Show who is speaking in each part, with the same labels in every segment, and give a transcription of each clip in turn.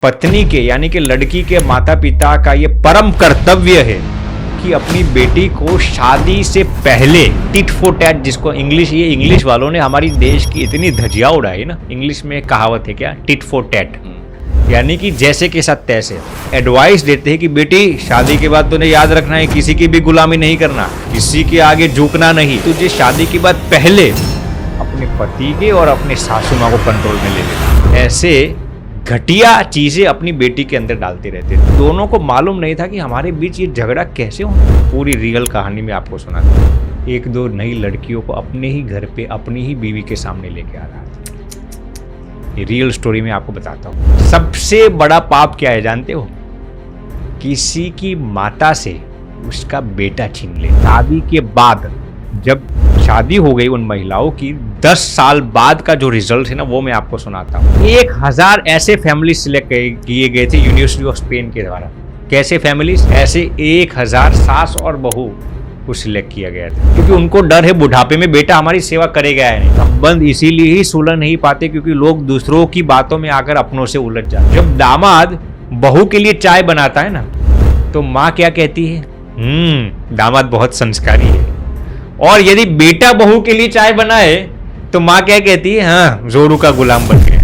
Speaker 1: पत्नी के यानी कि लड़की के माता पिता का ये परम कर्तव्य है कि अपनी बेटी को शादी से पहले टिट फॉर टैट, जिसको इंग्लिश वालों ने हमारी देश की इतनी धजिया उड़ाई ना। इंग्लिश में कहावत है क्या, टिट फॉर टैट, यानी कि जैसे के साथ तैसे। एडवाइस देते हैं कि बेटी शादी के बाद तूने याद रखना है, किसी की भी गुलामी नहीं करना, किसी के आगे झुकना नहीं, तुझे शादी के बाद पहले अपने पति के और अपने सासू माँ को कंट्रोल में ले लेना। ऐसे घटिया चीजें अपनी बेटी के अंदर डालते रहते थे। दोनों को मालूम नहीं था कि हमारे बीच ये झगड़ा कैसे हो। पूरी रियल कहानी में आपको सुनाता। एक दो नई लड़कियों को अपने ही घर पे अपनी ही बीवी के सामने लेके आ रहा था। ये रियल स्टोरी में आपको बताता हूँ। सबसे बड़ा पाप क्या है जानते हो? किसी की माता से उसका बेटा छीन ले। शादी के बाद जब शादी हो गई उन महिलाओं की, 10 साल बाद का जो रिजल्ट है ना, वो मैं आपको सुनाता हूँ। 1000 ऐसे फैमिली सिलेक्ट किए गए थे यूनिवर्सिटी ऑफ स्पेन के द्वारा। कैसे फैमिलीज? ऐसे 1000 सास और बहू को सिलेक्ट किया गया था, क्योंकि उनको डर है बुढ़ापे में बेटा हमारी सेवा करेगा या नहीं। संबंध इसीलिए ही सुलझ नहीं पाते क्योंकि लोग दूसरों की बातों में आकर अपनों से उलझ जाते। जब दामाद बहू के लिए चाय बनाता है ना, तो माँ क्या कहती है? दामाद बहुत संस्कारी है। और यदि बेटा बहू के लिए चाय बनाए तो माँ क्या कहती है? हाँ, जोरू का गुलाम बन गया।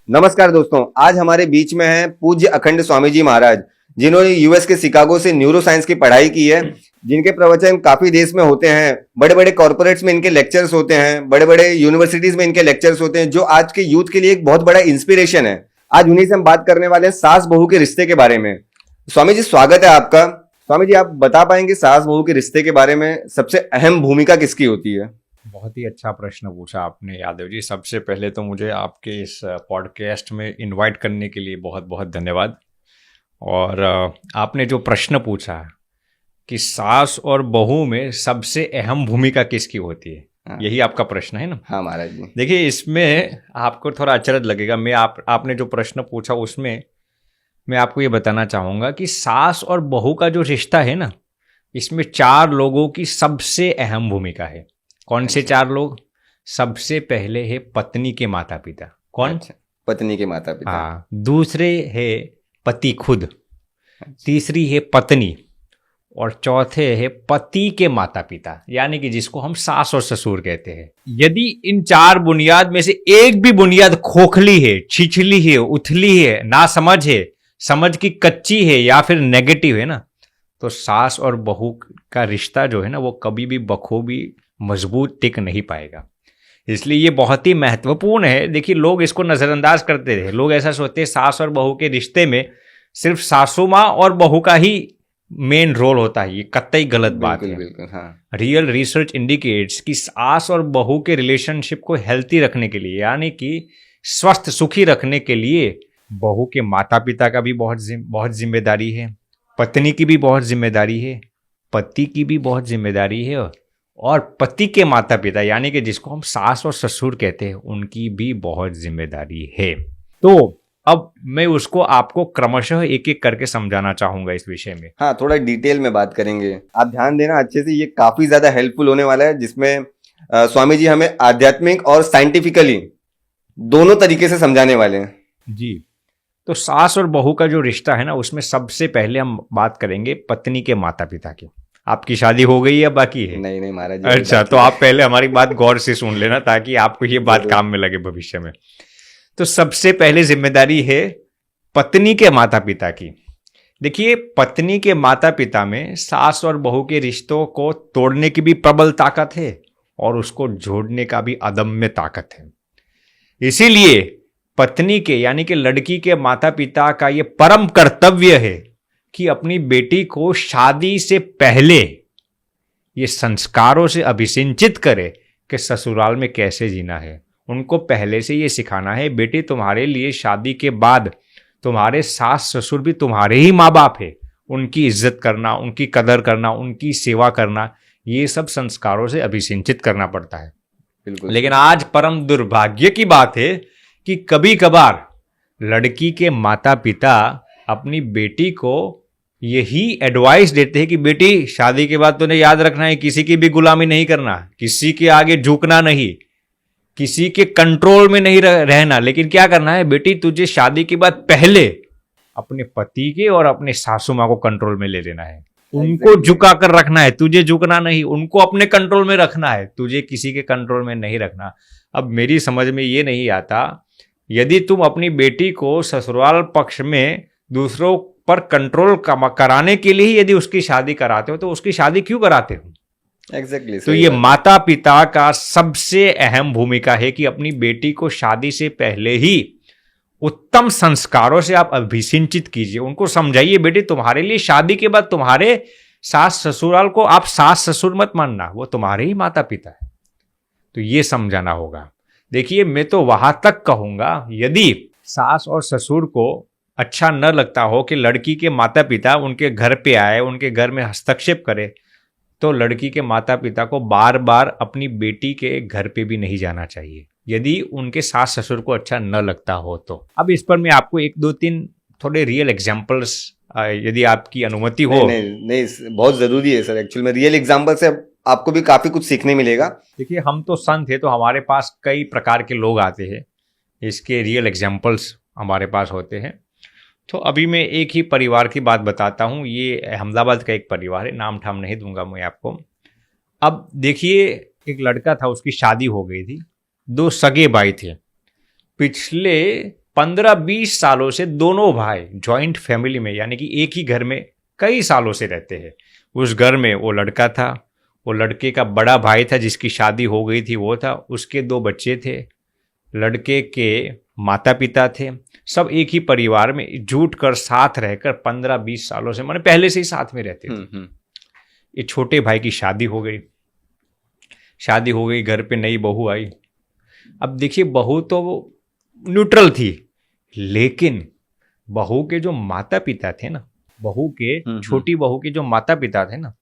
Speaker 2: नमस्कार दोस्तों, आज हमारे बीच में है पूज्य अखंड स्वामी जी महाराज, जिन्होंने यूएस के शिकागो से न्यूरो साइंस की पढ़ाई की है, जिनके प्रवचन काफी देश में होते हैं। बड़े बड़े कॉर्पोरेट्स में इनके लेक्चर्स होते हैं, बड़े बड़े यूनिवर्सिटीज में इनके लेक्चर्स होते हैं, जो आज के यूथ के लिए एक बहुत बड़ा इंस्पिरेशन है। आज उन्हीं से हम बात करने वाले हैं सास बहू के रिश्ते के बारे में। स्वामी जी, स्वागत है आपका। स्वामी जी, आप बता पाएंगे सास बहू के रिश्ते के बारे में सबसे अहम भूमिका किसकी होती है?
Speaker 1: बहुत ही अच्छा प्रश्न पूछा आपने यादव जी। सबसे पहले तो मुझे आपके इस पॉडकास्ट में इनवाइट करने के लिए बहुत बहुत धन्यवाद। और आपने जो प्रश्न पूछा कि सास और बहू में सबसे अहम भूमिका किसकी होती है,
Speaker 2: हाँ।
Speaker 1: यही आपका प्रश्न है ना?
Speaker 2: हाँ महाराज जी।
Speaker 1: देखिए, इसमें आपको थोड़ा अचरज लगेगा। आपने जो प्रश्न पूछा उसमें मैं आपको ये बताना चाहूँगा कि सास और बहू का जो रिश्ता है ना, इसमें 4 लोगों की सबसे अहम भूमिका है। कौन से 4 लोग? सबसे पहले है पत्नी के माता पिता। कौन?
Speaker 2: पत्नी के माता पिता।
Speaker 1: हाँ। दूसरे है पति खुद, तीसरी है पत्नी, और चौथे है पति के माता पिता, यानी कि जिसको हम सास और ससुर कहते हैं। यदि इन 4 बुनियाद में से एक भी बुनियाद खोखली है, छिछली है, उथली है, नासमझ है, समझ की कच्ची है या फिर नेगेटिव है ना, तो सास और बहू का रिश्ता जो है ना, वो कभी भी बखूबी मजबूत टिक नहीं पाएगा। इसलिए ये बहुत ही महत्वपूर्ण है। देखिए, लोग इसको नजरअंदाज करते हैं। लोग ऐसा सोचते हैं सास और बहू के रिश्ते में सिर्फ सासू माँ और बहू का ही मेन रोल होता है। ये कतई गलत बात है।
Speaker 2: बिल्कुल, हाँ।
Speaker 1: रियल रिसर्च इंडिकेट्स कि सास और बहू के रिलेशनशिप को हेल्थी रखने के लिए, यानी कि स्वस्थ सुखी रखने के लिए, बहू के माता पिता का भी बहुत जिम्मेदारी है, पत्नी की भी बहुत जिम्मेदारी है, पति की भी बहुत जिम्मेदारी है, और पति के माता पिता यानी कि जिसको हम सास और ससुर कहते हैं, उनकी भी बहुत जिम्मेदारी है। तो अब मैं उसको आपको क्रमशः एक एक करके समझाना चाहूंगा इस विषय में।
Speaker 2: हाँ, थोड़ा डिटेल में बात करेंगे। आप ध्यान देना अच्छे से, ये काफी ज्यादा हेल्पफुल होने वाला है, जिसमें स्वामी जी हमें आध्यात्मिक और साइंटिफिकली दोनों तरीके से समझाने वाले हैं
Speaker 1: जी। तो सास और बहू का जो रिश्ता है ना, उसमें सबसे पहले हम बात करेंगे पत्नी के माता पिता की। आपकी शादी हो गई या बाकी है?
Speaker 2: नहीं महाराज जी।
Speaker 1: अच्छा, तो आप पहले हमारी बात गौर से सुन लेना ताकि आपको ये बात काम में लगे भविष्य में। तो सबसे पहले जिम्मेदारी है पत्नी के माता पिता की। देखिए, पत्नी के माता पिता में सास और बहू के रिश्तों को तोड़ने की भी प्रबल ताकत है और उसको जोड़ने का भी अदम्य ताकत है। इसीलिए पत्नी के यानी कि लड़की के माता पिता का ये परम कर्तव्य है कि अपनी बेटी को शादी से पहले ये संस्कारों से अभिसिंचित करे कि ससुराल में कैसे जीना है। उनको पहले से ये सिखाना है, बेटी तुम्हारे लिए शादी के बाद तुम्हारे सास ससुर भी तुम्हारे ही माँ बाप है। उनकी इज्जत करना, उनकी कदर करना, उनकी सेवा करना, ये सब संस्कारों से अभिसिंचित करना पड़ता है।
Speaker 2: बिल्कुल।
Speaker 1: लेकिन आज परम दुर्भाग्य की बात है कि कभी कभार लड़की के माता पिता अपनी बेटी को यही एडवाइस देते हैं कि बेटी शादी के बाद तूने याद रखना है, किसी की भी गुलामी नहीं करना, किसी के आगे झुकना नहीं, किसी के कंट्रोल में नहीं रहना, लेकिन क्या करना है बेटी, तुझे शादी के बाद पहले अपने पति के और अपने सासू माँ को कंट्रोल में ले लेना है। उनको झुका कर रखना है, तुझे झुकना नहीं। उनको अपने कंट्रोल में रखना है, तुझे किसी के कंट्रोल में नहीं रखना। अब मेरी समझ में ये नहीं आता, यदि तुम अपनी बेटी को ससुराल पक्ष में दूसरों पर कंट्रोल कराने के लिए ही यदि उसकी शादी कराते हो, तो उसकी शादी क्यों कराते हो?
Speaker 2: एग्जैक्टली
Speaker 1: तो ये माता पिता का सबसे अहम भूमिका है कि अपनी बेटी को शादी से पहले ही उत्तम संस्कारों से आप अभिसिंचित कीजिए। उनको समझाइए, बेटी तुम्हारे लिए शादी के बाद तुम्हारे सास ससुराल को आप सास ससुर मत मानना, वो तुम्हारे ही माता पिता है। तो ये समझाना होगा। देखिए, मैं तो वहां तक कहूंगा, यदि सास और ससुर को अच्छा न लगता हो कि लड़की के माता पिता उनके घर पे आए, उनके घर में हस्तक्षेप करे, तो लड़की के माता पिता को बार बार अपनी बेटी के घर पे भी नहीं जाना चाहिए, यदि उनके सास ससुर को अच्छा न लगता हो तो। अब इस पर मैं आपको 1-2-3 थोड़े रियल एग्जांपल्स, यदि आपकी अनुमति हो।
Speaker 2: नहीं, बहुत जरूरी है सर। एक्चुअल में रियल एग्जांपल से आपको भी काफी कुछ सीखने मिलेगा।
Speaker 1: देखिए, हम तो संत है, तो हमारे पास कई प्रकार के लोग आते हैं, इसके रियल एग्जांपल्स हमारे पास होते हैं। तो अभी मैं एक ही परिवार की बात बताता हूँ। ये अहमदाबाद का एक परिवार है, नाम ठाम नहीं दूंगा मैं आपको। अब देखिए, एक लड़का था, उसकी शादी हो गई थी, 2 सगे भाई थे। पिछले 15-20 सालों से दोनों भाई जॉइंट फैमिली में, यानी कि एक ही घर में कई सालों से रहते हैं। उस घर में वो लड़का था, वो लड़के का बड़ा भाई था जिसकी शादी हो गई थी वो था, उसके 2 बच्चे थे, लड़के के माता पिता थे। सब एक ही परिवार में जुट कर साथ रहकर 15-20 सालों से, माने पहले से ही साथ में रहते थे। ये छोटे भाई की शादी हो गई, घर पे नई बहू आई। अब देखिए, बहू तो न्यूट्रल थी, लेकिन बहू के जो माता पिता थे ना, बहू के छोटी बहू के जो माता पिता थे ना,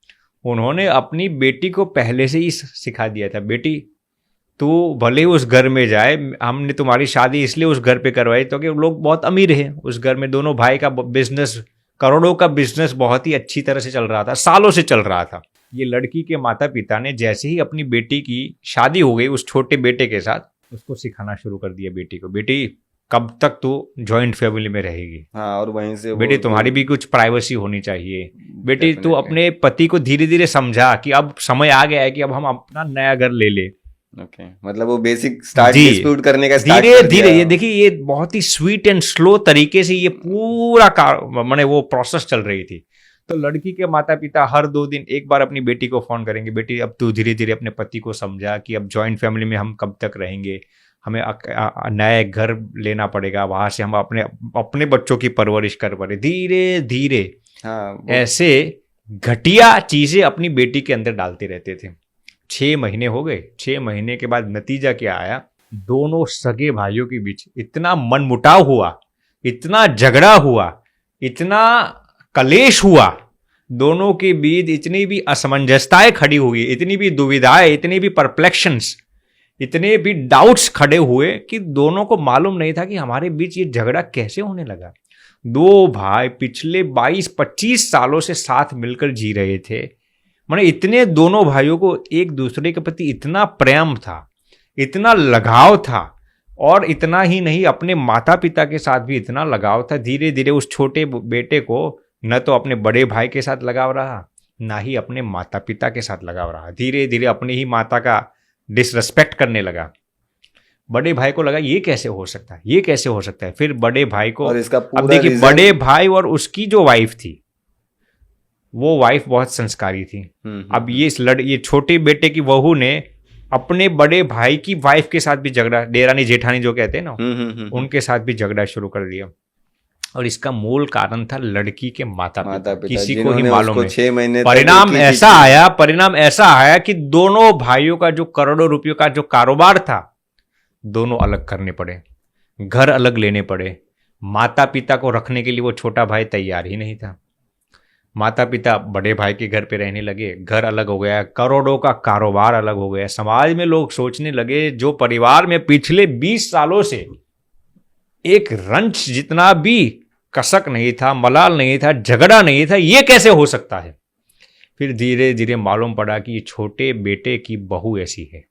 Speaker 1: उन्होंने अपनी बेटी को पहले से ही सिखा दिया था, बेटी तू भले उस घर में जाए, हमने तुम्हारी शादी इसलिए उस घर पे करवाई तो कि लोग बहुत अमीर हैं उस घर में। दोनों भाई का बिजनेस, करोड़ों का बिजनेस बहुत ही अच्छी तरह से चल रहा था, सालों से चल रहा था। ये लड़की के माता पिता ने जैसे ही अपनी बेटी की शादी हो गई उस छोटे बेटे के साथ, उसको सिखाना शुरू कर दिया बेटी को, बेटी कब तक तू जॉइंट फैमिली में रहेगी,
Speaker 2: हाँ, और वहीं से
Speaker 1: बेटी तुम्हारी भी कुछ प्राइवेसी होनी चाहिए, बेटी तू अपने पति को धीरे धीरे समझा कि अब समय आ गया है कि अब हम अपना नया घर ले ले।
Speaker 2: ओके, मतलब वो बेसिक स्टार्ट डिस्प्यूट करने का स्टार्ट
Speaker 1: धीरे धीरे, ये देखिए, ये बहुत ही स्वीट एंड स्लो तरीके से ये पूरा माने वो प्रोसेस चल रही थी। तो लड़की के माता पिता हर 2 दिन एक बार अपनी बेटी को फोन करेंगे, बेटी अब तू धीरे धीरे अपने पति को समझा कि अब जॉइंट फैमिली में हम कब तक रहेंगे, हमें नया घर लेना पड़ेगा, वहां से हम अपने बच्चों की परवरिश कर पड़े। धीरे धीरे ऐसे घटिया चीजें अपनी बेटी के अंदर डालते रहते थे। 6 महीने हो गए। 6 महीने के बाद नतीजा क्या आया, दोनों सगे भाइयों के बीच इतना मनमुटाव हुआ, इतना झगड़ा हुआ, इतना कलेश हुआ, दोनों के बीच इतनी भी असमंजसताएं खड़ी हुई, इतनी भी दुविधाएं, इतनी भी परप्लेक्शंस, इतने भी डाउट्स खड़े हुए कि दोनों को मालूम नहीं था कि हमारे बीच ये झगड़ा कैसे होने लगा। 2 भाई पिछले 22-25 सालों से साथ मिलकर जी रहे थे, माने इतने दोनों भाइयों को एक दूसरे के प्रति इतना प्रेम था, इतना लगाव था, और इतना ही नहीं, अपने माता पिता के साथ भी इतना लगाव था। धीरे धीरे उस छोटे बेटे को न तो अपने बड़े भाई के साथ लगाव रहा, ना ही अपने माता पिता के साथ लगाव रहा। धीरे धीरे अपनी ही माता का डिसरेस्पेक्ट करने लगा। बड़े भाई को लगा ये कैसे हो सकता है, ये कैसे हो सकता है। फिर बड़े भाई को, अब देखिए, बड़े भाई और उसकी जो वाइफ थी, वो वाइफ बहुत संस्कारी थी। अब ये छोटे बेटे की बहू ने अपने बड़े भाई की वाइफ के साथ भी झगड़ा, डेरानी जेठानी जो कहते हैं ना, उनके साथ भी झगड़ा शुरू कर दिया। और इसका मूल कारण था लड़की के माता पिता, किसी को ही मालूम है।
Speaker 2: 6 महीने
Speaker 1: परिणाम ऐसा आया कि दोनों भाइयों का जो करोड़ों रुपयों का जो कारोबार था, दोनों अलग करने पड़े, घर अलग लेने पड़े। माता पिता को रखने के लिए वो छोटा भाई तैयार ही नहीं था। माता पिता बड़े भाई के घर पे रहने लगे, घर अलग हो गया, करोड़ों का कारोबार अलग हो गया। समाज में लोग सोचने लगे, जो परिवार में पिछले 20 सालों से एक रंच जितना भी कसक नहीं था, मलाल नहीं था, झगड़ा नहीं था, ये कैसे हो सकता है। फिर धीरे धीरे मालूम पड़ा कि ये छोटे बेटे की बहू ऐसी है,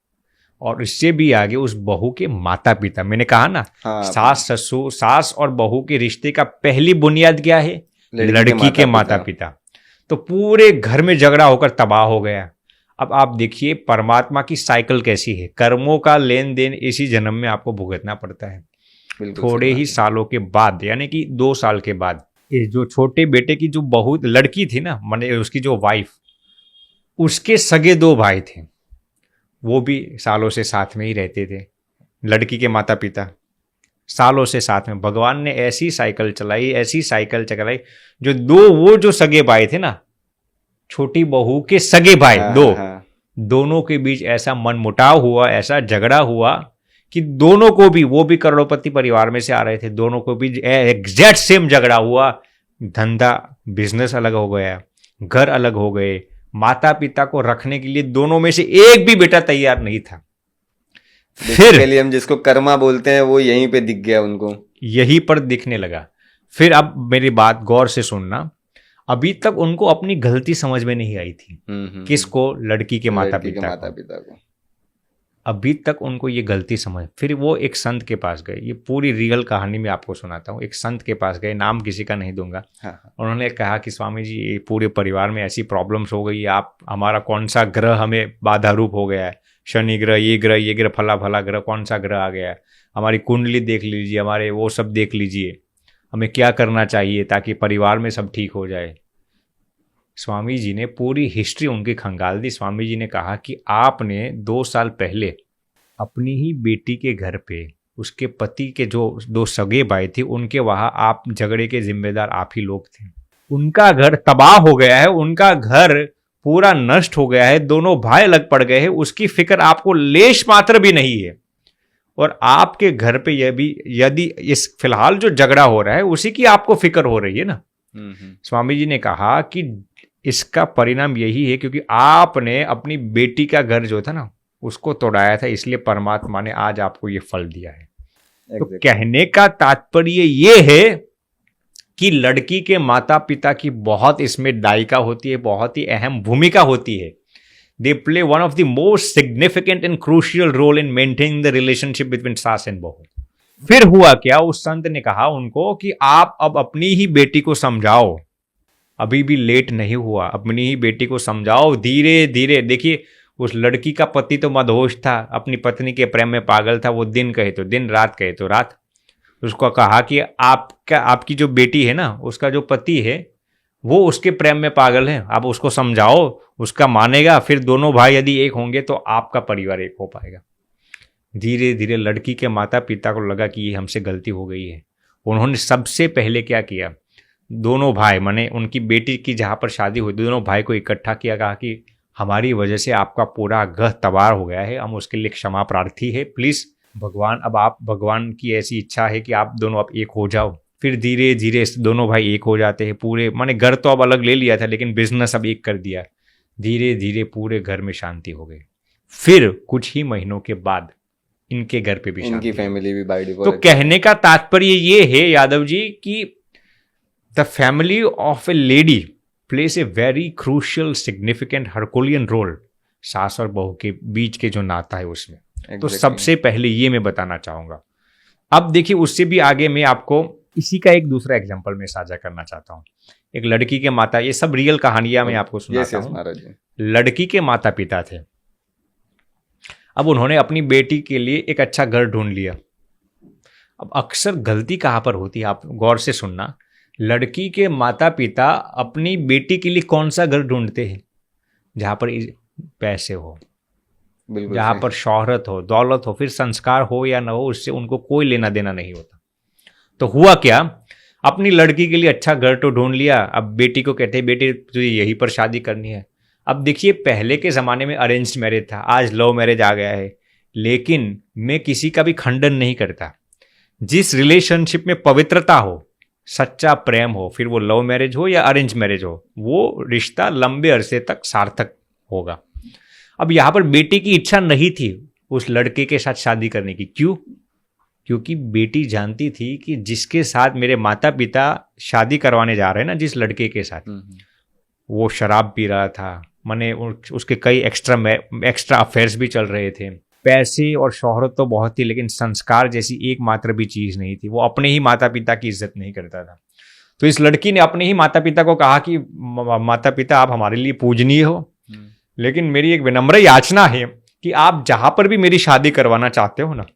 Speaker 1: और इससे भी आगे उस बहू के माता पिता, मैंने कहा ना,
Speaker 2: हाँ,
Speaker 1: सास ससुर, सास और बहू के रिश्ते का पहली बुनियाद क्या है? लड़की के माता पिता। तो पूरे घर में झगड़ा होकर तबाह हो गया। अब आप देखिए परमात्मा की साइकिल कैसी है, कर्मों का लेन देन इसी जन्म में आपको भुगतना पड़ता है। थोड़े ही सालों के बाद, यानी कि 2 साल के बाद, ये जो छोटे बेटे की जो बहू लड़की थी ना, माने उसकी जो वाइफ, उसके सगे 2 भाई थे, वो भी सालों से साथ में ही रहते थे। लड़की के माता पिता सालों से साथ में। भगवान ने ऐसी साइकिल चलाई, ऐसी साइकिल चलाई, वो जो सगे भाई थे ना, छोटी बहू के सगे भाई दोनों के बीच ऐसा मनमुटाव हुआ, ऐसा झगड़ा हुआ कि दोनों को भी, वो भी करोड़पति परिवार में से आ रहे थे, दोनों को भी एग्जैक्ट सेम झगड़ा हुआ। धंधा, बिजनेस अलग हो गया, घर अलग हो गए, माता पिता को रखने के लिए दोनों में से एक भी बेटा तैयार नहीं था। फिर
Speaker 2: हम जिसको कर्मा बोलते हैं वो यहीं पे दिख गया उनको,
Speaker 1: यहीं पर दिखने लगा। फिर अब मेरी बात गौर से सुनना, अभी तक उनको अपनी गलती समझ में नहीं आई थी। किसको? लड़की के माता पिता को। अभी तक उनको ये गलती समझ। फिर वो एक संत के पास गए, ये पूरी रियल कहानी में आपको सुनाता हूँ। एक संत के पास गए, नाम किसी का नहीं दूंगा। उन्होंने कहा कि स्वामी जी, ये पूरे परिवार में ऐसी प्रॉब्लम्स हो गई, आप, हमारा कौन सा ग्रह हमें बाधा रूप हो गया है, शनि ग्रह, ये ग्रह, फला ग्रह, कौन सा ग्रह आ गया है, हमारी कुंडली देख लीजिए, हमारे वो सब देख लीजिए, हमें क्या करना चाहिए ताकि परिवार में सब ठीक हो जाए। स्वामी जी ने पूरी हिस्ट्री उनकी खंगाल दी। स्वामी जी ने कहा कि आपने 2 साल पहले अपनी ही बेटी के घर पे, उसके पति के जो 2 सगे भाई थे, उनके वहां आप झगड़े के जिम्मेदार आप ही लोग थे। उनका घर तबाह हो गया है, उनका घर पूरा नष्ट हो गया है, दोनों भाई अलग पड़ गए हैं, उसकी फिक्र आपको लेश मात्र भी नहीं है। और आपके घर पे यह भी, यदि इस फिलहाल जो झगड़ा हो रहा है उसी की आपको फिक्र हो रही है ना। स्वामी जी ने कहा कि इसका परिणाम यही है क्योंकि आपने अपनी बेटी का घर जो था ना, उसको तोड़ाया था, इसलिए परमात्मा ने आज आपको ये फल दिया है। तो कहने का तात्पर्य ये है कि लड़की के माता पिता की बहुत इसमें दायिका होती है, बहुत ही अहम भूमिका होती है। They play one of the most significant and crucial role in maintaining the relationship between saas and bahu. फिर हुआ क्या? उस संत ने कहा उनको कि आप अब अपनी ही बेटी को समझाओ, अभी भी लेट नहीं हुआ, अपनी ही बेटी को समझाओ धीरे धीरे। देखिए, उस लड़की का पति तो मदहोश था, अपनी पत्नी के प्रेम में पागल था, वो दिन कहे तो दिन, रात कहे तो रात। उसको कहा कि आपकी जो बेटी है ना, उसका जो पति है वो उसके प्रेम में पागल है, आप उसको समझाओ, उसका मानेगा, फिर दोनों भाई यदि एक होंगे तो आपका परिवार एक हो पाएगा। धीरे धीरे लड़की के माता पिता को लगा कि ये हमसे गलती हो गई है। उन्होंने सबसे पहले क्या किया, दोनों भाई, माने उनकी बेटी की जहाँ पर शादी हुई, दोनों भाई को इकट्ठा किया, कहा कि हमारी वजह से आपका पूरा घर तबाह हो गया है, हम उसके लिए क्षमा प्रार्थी है, प्लीज भगवान, अब आप, भगवान की ऐसी इच्छा है कि आप दोनों अब एक हो जाओ। फिर धीरे धीरे दोनों भाई एक हो जाते हैं। पूरे, माने घर तो अब अलग ले लिया था लेकिन बिजनेस अब एक कर दिया। धीरे धीरे पूरे घर में शांति हो गई। फिर कुछ ही महीनों के बाद इनके घर पे भी,
Speaker 2: इनकी फैमिली भी बाय डिवोर्स।
Speaker 1: तो कहने का तात्पर्य ये है यादव जी कि the family of a lady plays a very crucial significant herculean role सास और बहू के बीच के जो नाता है उसमें। तो सबसे पहले ये मैं बताना चाहूंगा। अब देखिए, उससे भी आगे मैं आपको इसी का एक दूसरा एग्जांपल मैं साझा करना चाहता हूँ। एक लड़की के माता, ये सब रियल कहानियां मैं आपको सुनाता हूँ। लड़की के माता पिता थे, अब उन्होंने अपनी बेटी के लिए एक अच्छा घर ढूंढ लिया। अब अक्सर गलती कहाँ पर होती है, आप गौर से सुनना। लड़की के माता पिता अपनी बेटी के लिए कौन सा घर ढूंढते हैं? जहां पर पैसे हो, जहां पर शोहरत हो, दौलत हो, फिर संस्कार हो या ना हो, उससे उनको कोई लेना देना नहीं होता। तो हुआ क्या, अपनी लड़की के लिए अच्छा घर तो ढूंढ लिया। अब बेटी को कहते हैं बेटी तुझे यहीं पर शादी करनी है। अब देखिए, पहले के ज़माने में अरेंज्ड मैरिज था, आज लव मैरिज आ गया है। लेकिन मैं किसी का भी खंडन नहीं करता। जिस रिलेशनशिप में पवित्रता हो, सच्चा प्रेम हो, फिर वो लव मैरिज हो या अरेंज मैरिज हो, वो रिश्ता लंबे अरसे तक सार्थक होगा। अब यहाँ पर बेटी की इच्छा नहीं थी उस लड़के के साथ शादी करने की। क्यों? क्योंकि बेटी जानती थी कि जिसके साथ मेरे माता पिता शादी करवाने जा रहे हैं ना, जिस लड़के के साथ, वो शराब पी रहा था, माने उसके कई एक्स्ट्रा अफेयर्स भी चल रहे थे। पैसे और शोहरत तो बहुत थी, लेकिन संस्कार जैसी एकमात्र भी चीज नहीं थी। वो अपने ही माता पिता की इज्जत नहीं करता था। तो इस लड़की ने अपने ही माता पिता को कहा कि माता पिता आप हमारे लिए पूजनीय हो, लेकिन मेरी एक विनम्र याचना है कि आप जहां पर भी मेरी शादी करवाना चाहते हो ना,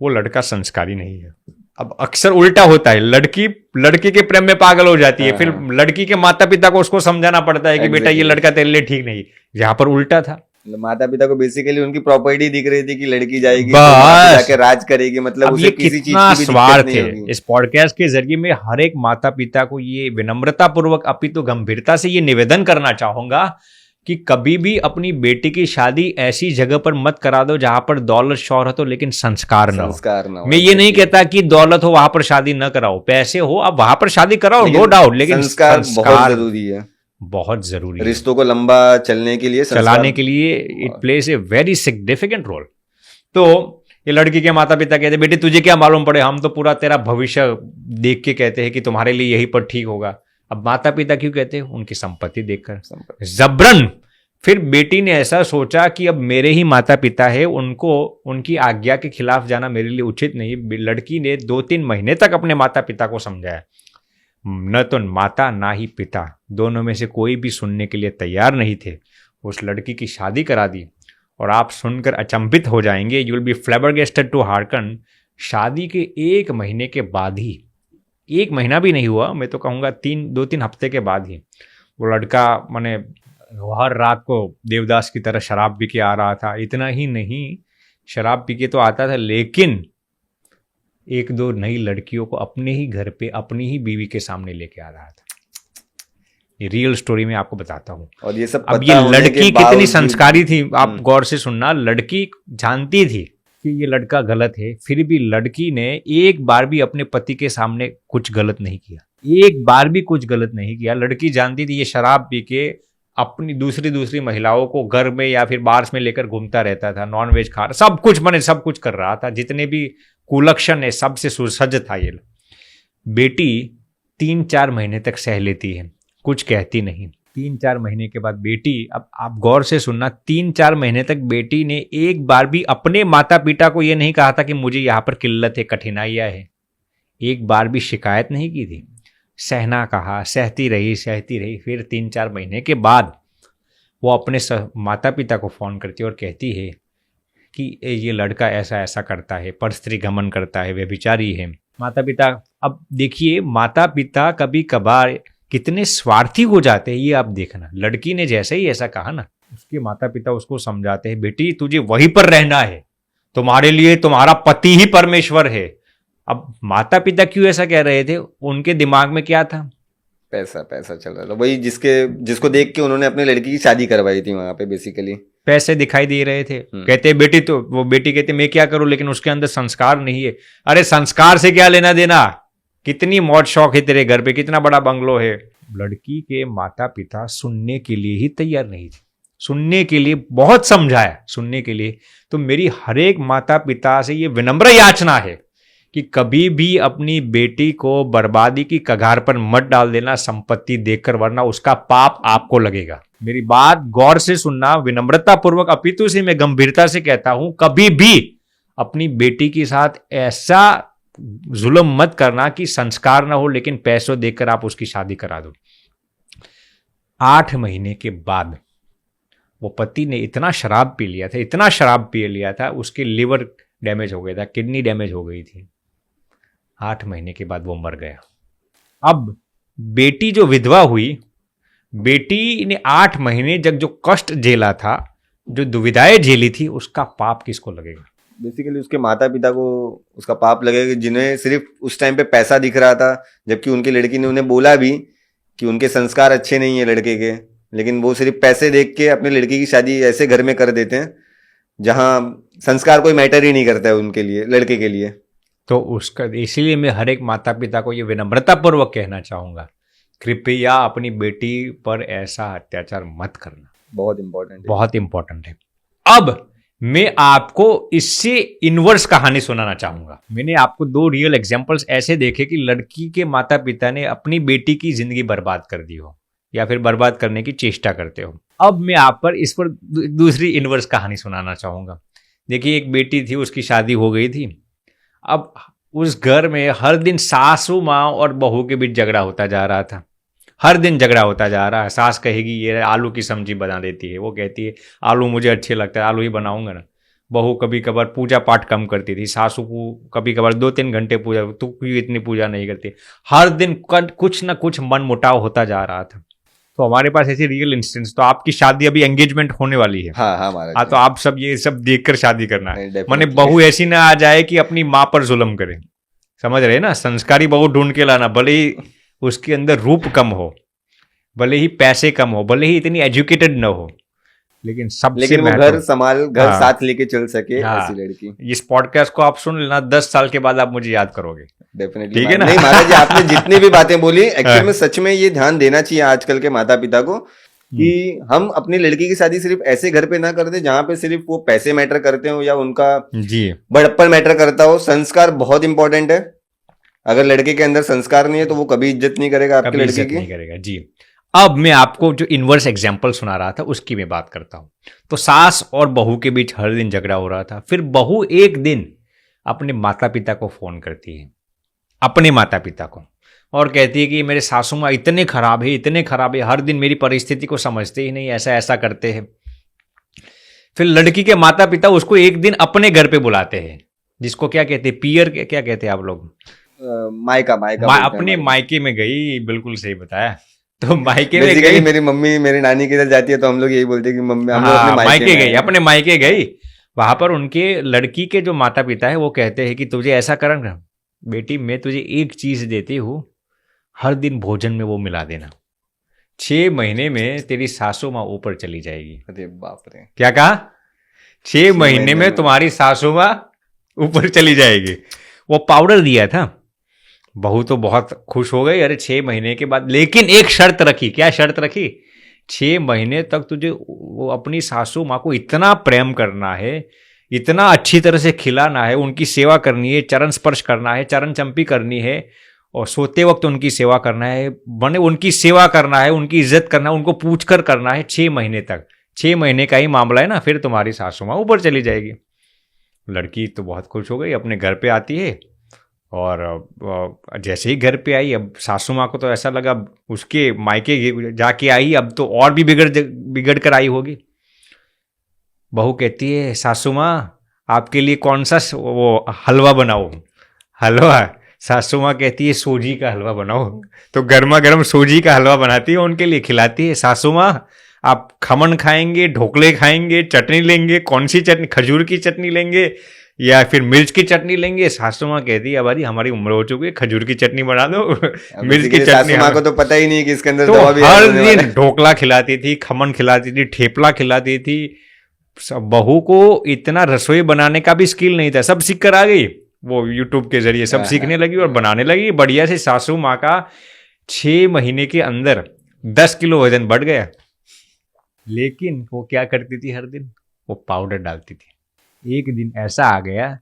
Speaker 1: वो लड़का संस्कारी नहीं है। अब अक्सर उल्टा होता है, लड़की के प्रेम में पागल हो जाती है, फिर लड़की के माता पिता को उसको समझाना पड़ता है कि बेटा ये लड़का तेरे लिए ठीक नहीं। यहाँ पर उल्टा था,
Speaker 2: माता पिता को बेसिकली उनकी प्रॉपर्टी दिख रही थी कि लड़की जाएगी
Speaker 1: बस
Speaker 2: तो जाके राज करेगी, मतलब
Speaker 1: अब
Speaker 2: उसे
Speaker 1: ये
Speaker 2: किसी चीज
Speaker 1: कितना
Speaker 2: की भी
Speaker 1: स्वार्थ
Speaker 2: दिक्कत
Speaker 1: है।
Speaker 2: नहीं होगी।
Speaker 1: इस पॉडकास्ट के जरिए मैं हर एक माता पिता को ये विनम्रता पूर्वक अपितु गंभीरता से ये निवेदन करना चाहूंगा कि कभी भी अपनी बेटी की शादी ऐसी जगह पर मत करा दो जहां पर दौलत शौहरत हो लेकिन संस्कार न हो। मैं ये नहीं कहता कि दौलत हो वहां पर शादी न कराओ, पैसे हो आप वहां पर शादी कराओ, नो डाउट, लेकिन
Speaker 2: संस्कार बहुत जरूरी है,
Speaker 1: बहुत जरूरी है।
Speaker 2: रिश्तों को लंबा चलने के लिए,
Speaker 1: चलाने के लिए it plays a very significant role. तो ये लड़की के माता पिता कहते बेटी तुझे क्या मालूम पड़े, हम तो पूरा तेरा भविष्य देख के कहते हैं कि तुम्हारे लिए यही पर ठीक होगा। अब माता पिता क्यों कहते हैं? उनकी संपत्ति देखकर जबरन। फिर बेटी ने ऐसा सोचा कि अब मेरे ही माता पिता है, उनको उनकी आज्ञा के खिलाफ जाना मेरे लिए उचित नहीं। लड़की ने 2-3 महीने तक अपने माता पिता को समझाया, न तो माता ना ही पिता, दोनों में से कोई भी सुनने के लिए तैयार नहीं थे। उस लड़की की शादी करा दी और आप सुनकर अचंभित हो जाएंगे, यू विल बी फ्लैबरगेस्टेड टू हार्कन। शादी के 1 महीने के बाद ही, 1 महीना भी नहीं हुआ, मैं तो कहूँगा 2-3 हफ्ते के बाद ही वो लड़का माने हर रात को देवदास की तरह शराब पी के आ रहा था। इतना ही नहीं, शराब पी के तो आता था, लेकिन 1-2 नई लड़कियों को अपने ही घर पे अपनी ही बीवी के सामने लेके आ रहा था। ये रियल स्टोरी में आपको बताता हूँ।
Speaker 2: और ये सब
Speaker 1: अब ये लड़की कितनी संस्कारी थी, आप गौर से सुनना। लड़की जानती थी कि ये लड़का गलत है, फिर भी लड़की ने एक बार भी अपने पति के सामने कुछ गलत नहीं किया, एक बार भी कुछ गलत नहीं किया। लड़की जानती थी ये शराब पी के अपनी दूसरी महिलाओं को घर में या फिर बार्स में लेकर घूमता रहता था, नॉनवेज खा रहा, सब कुछ मैंने सब कुछ कर रहा था, जितने भी कुलक्षण है सबसे सुसज्ज था ये। बेटी 3-4 महीने तक सह लेती है, कुछ कहती नहीं। 3-4 महीने के बाद बेटी, अब आप गौर से सुनना, 3-4 महीने तक बेटी ने एक बार भी अपने माता पिता को ये नहीं कहा था कि मुझे यहाँ पर किल्लत है, कठिनाइयाँ है, एक बार भी शिकायत नहीं की थी। सहना कहा, सहती रही। फिर 3-4 महीने के बाद वो अपने माता पिता को फ़ोन करती है और कहती है कि ये लड़का ऐसा ऐसा करता है, परस्त्री गमन करता है, व्यभिचारी है। माता पिता, अब देखिए माता पिता कभी कभार कितने स्वार्थी हो जाते हैं, ये आप देखना। लड़की ने जैसे ही ऐसा कहा ना, उसके माता पिता उसको समझाते हैं, बेटी तुझे वहीं पर रहना है, तुम्हारे लिए तुम्हारा पति ही परमेश्वर है। अब माता पिता क्यों ऐसा कह रहे थे? उनके दिमाग में क्या था?
Speaker 2: पैसा चल रहा था, वही जिसको देख के उन्होंने अपनी लड़की की शादी करवाई थी। वहां पे बेसिकली
Speaker 1: पैसे दिखाई दे रहे थे। कहते बेटी, तो वो बेटी कहते मैं क्या करूं, लेकिन उसके अंदर संस्कार नहीं है। अरे संस्कार से क्या लेना देना, कितनी मौज शौक है तेरे घर पे, कितना बड़ा बंगलो है। लड़की के माता पिता सुनने के लिए ही तैयार नहीं थे, सुनने के लिए बहुत समझाया, सुनने के लिए। तो मेरी हर एक माता पिता से ये विनम्र याचना है कि कभी भी अपनी बेटी को बर्बादी की कगार पर मत डाल देना संपत्ति देखकर, वरना उसका पाप आपको लगेगा। मेरी बात गौर से सुनना, विनम्रता पूर्वक अपितु से मैं गंभीरता से कहता हूं, कभी भी अपनी बेटी के साथ ऐसा जुल्म मत करना कि संस्कार ना हो लेकिन पैसों देकर आप उसकी शादी करा दो। 8 महीने के बाद वो पति ने इतना शराब पी लिया था, उसके लिवर डैमेज हो गया था, किडनी डैमेज हो गई थी। 8 महीने के बाद वो मर गया। अब बेटी जो विधवा हुई, बेटी ने 8 महीने जो कष्ट झेला था, जो दुविधाएं झेली थी, उसका पाप किसको लगेगा?
Speaker 2: बेसिकली उसके माता पिता को उसका पाप लगेगा, जिन्हें सिर्फ उस टाइम पे पैसा दिख रहा था, जबकि उनकी लड़की ने उन्हें बोला भी कि उनके संस्कार अच्छे नहीं है लड़के के, लेकिन वो सिर्फ पैसे देख के अपनी लड़की की शादी ऐसे घर में कर देते हैं जहां संस्कार कोई मैटर ही नहीं करता है उनके लिए, लड़के के लिए।
Speaker 1: तो उसका, इसीलिए मैं हर एक माता पिता को ये विनम्रता पूर्वक कहना चाहूंगा, कृपया अपनी बेटी पर ऐसा अत्याचार मत करना।
Speaker 2: बहुत इंपॉर्टेंट,
Speaker 1: बहुत इंपॉर्टेंट है। अब मैं आपको इससे इनवर्स कहानी सुनाना चाहूंगा। मैंने आपको 2 रियल एग्जांपल्स ऐसे देखे कि लड़की के माता पिता ने अपनी बेटी की जिंदगी बर्बाद कर दी हो या फिर बर्बाद करने की चेष्टा करते हो। अब मैं आप पर इस पर दूसरी इनवर्स कहानी सुनाना चाहूंगा देखिए एक बेटी थी, उसकी शादी हो गई थी। अब उस घर में हर दिन सासू माँ और बहू के बीच झगड़ा होता जा रहा था। हर दिन झगड़ा होता जा रहा है। सास कहेगी ये आलू की सब्जी बना देती है, वो कहती है आलू मुझे अच्छे लगता है, आलू ही बनाऊंगा ना। बहू कभी कभार पूजा पाठ कम करती थी, सासू को कभी कभार 2-3 घंटे पूजा, तू क्यों इतनी पूजा नहीं करती। हर दिन कुछ ना कुछ मन मुटाव होता जा रहा था। तो हमारे पास ऐसी रियल इंस्टेंस, तो आपकी शादी अभी एंगेजमेंट होने वाली है।
Speaker 2: हाँ महाराज।
Speaker 1: हाँ, तो आप सब ये सब देखकर शादी करना है।
Speaker 2: नहीं,
Speaker 1: माने बहू ऐसी ना आ जाए कि अपनी माँ पर जुल्म करे, समझ रहे ना। संस्कारी बहू ढूंढ के लाना, भले ही उसके अंदर रूप कम हो, भले ही पैसे कम हो, भले ही इतनी एजुकेटेड न हो, लेकिन सबसे
Speaker 2: वो घर संभाल, घर साथ लेके चल सके, ऐसी लड़की।
Speaker 1: इस पॉडकास्ट को आप सुन लेना, 10 साल के बाद आप मुझे याद करोगे।
Speaker 2: डेफिनेटली,
Speaker 1: ठीक है ना।
Speaker 2: नहीं महाराज जी, आपने जितनी भी बातें बोली, एक्चुअली में सच में ये ध्यान देना चाहिए आजकल के माता पिता को कि हम अपनी लड़की की शादी सिर्फ ऐसे घर पे ना कर दे जहाँ पे सिर्फ वो पैसे मैटर करते हो या उनका
Speaker 1: जी
Speaker 2: बड़प्पन मैटर करता हो। संस्कार बहुत इंपॉर्टेंट है। अगर लड़के के अंदर संस्कार नहीं है तो वो कभी इज्जत नहीं करेगा आपकी लड़की की।
Speaker 1: नहीं करेगा जी। अब मैं आपको जो इनवर्स एग्जाम्पल सुना रहा था उसकी मैं बात करता हूं। तो सास और बहू के बीच हर दिन झगड़ा हो रहा था। फिर बहू एक दिन अपने माता पिता को फोन करती है, अपने माता पिता को, और कहती है कि मेरे सासू माँ इतने खराब है, इतने खराब है, हर दिन मेरी परिस्थिति को समझते ही नहीं, ऐसा ऐसा करते हैं। फिर लड़की के माता पिता उसको एक दिन अपने घर पे बुलाते हैं, जिसको क्या कहते हैं, पियर, क्या कहते हैं आप लोग?
Speaker 2: मायका।
Speaker 1: अपने मायके में गई, बिल्कुल सही बताया। तो मायके में गई,
Speaker 2: मेरी मम्मी मेरी नानी की इधर जाती है तो हम लोग यही बोलते हैं कि मम्मी हम लोग अपने
Speaker 1: मायके गई, अपने मायके गई। वहां पर उनके लड़की के जो माता पिता है वो कहते हैं कि तुझे ऐसा करना बेटी, मैं तुझे एक चीज देती हूँ, हर दिन भोजन में वो मिला देना, 6 महीने में तेरी सासू माँ ऊपर चली जाएगी।
Speaker 2: अरे बाप रे,
Speaker 1: क्या कहा? 6 महीने में तुम्हारी सासू माँ ऊपर चली जाएगी। वो पाउडर दिया था। बहू तो बहुत खुश हो गई, अरे 6 महीने के बाद। लेकिन एक शर्त रखी। क्या शर्त रखी? 6 महीने तक तुझे वो अपनी सासू माँ को इतना प्रेम करना है, इतना अच्छी तरह से खिलाना है, उनकी सेवा करनी है, चरण स्पर्श करना है, चरण चंपी करनी है, और सोते वक्त उनकी सेवा करना है, बने उनकी सेवा करना है, उनकी इज्जत करना है, उनको पूछ कर करना है 6 महीने तक। 6 महीने का ही मामला है ना, फिर तुम्हारी सासू माँ ऊपर चली जाएगी। लड़की तो बहुत खुश हो गई, अपने घर पे आती है, और जैसे ही घर पे आई, अब सासू माँ को तो ऐसा लगा उसके मायके जाके आई, अब तो और भी बिगड़ कर आई होगी। बहू कहती है, सासू माँ आपके लिए कौन सा वो हलवा बनाओ? हलवा? सासू माँ कहती है सूजी का हलवा बनाओ। तो गर्मा गर्म सूजी का हलवा बनाती है, उनके लिए खिलाती है। सासू माँ आप खमन खाएंगे, ढोकले खाएंगे, चटनी लेंगे, कौन सी चटनी? खजूर की चटनी लेंगे या फिर मिर्च की चटनी लेंगे? सासू माँ कहती है अब हमारी उम्र हो चुकी है, खजूर की चटनी बना दो, मिर्च की चटनी।
Speaker 2: सासू माँ को तो पता ही नहीं कि इसके अंदर
Speaker 1: तो
Speaker 2: दवा भी
Speaker 1: हर दिन ढोकला खिलाती थी, खमन खिलाती थी, ठेपला खिलाती थी। बहू को इतना रसोई बनाने का भी स्किल नहीं था, सब सीख कर आ गई। वो यूट्यूब के जरिए सब सीखने लगी और बनाने लगी बढ़िया से। सासू माँ का 6 महीने के अंदर 10 किलो वजन बढ़ गया। लेकिन वो क्या करती थी? हर दिन वो पाउडर डालती थी। एक दिन ऐसा आ गया,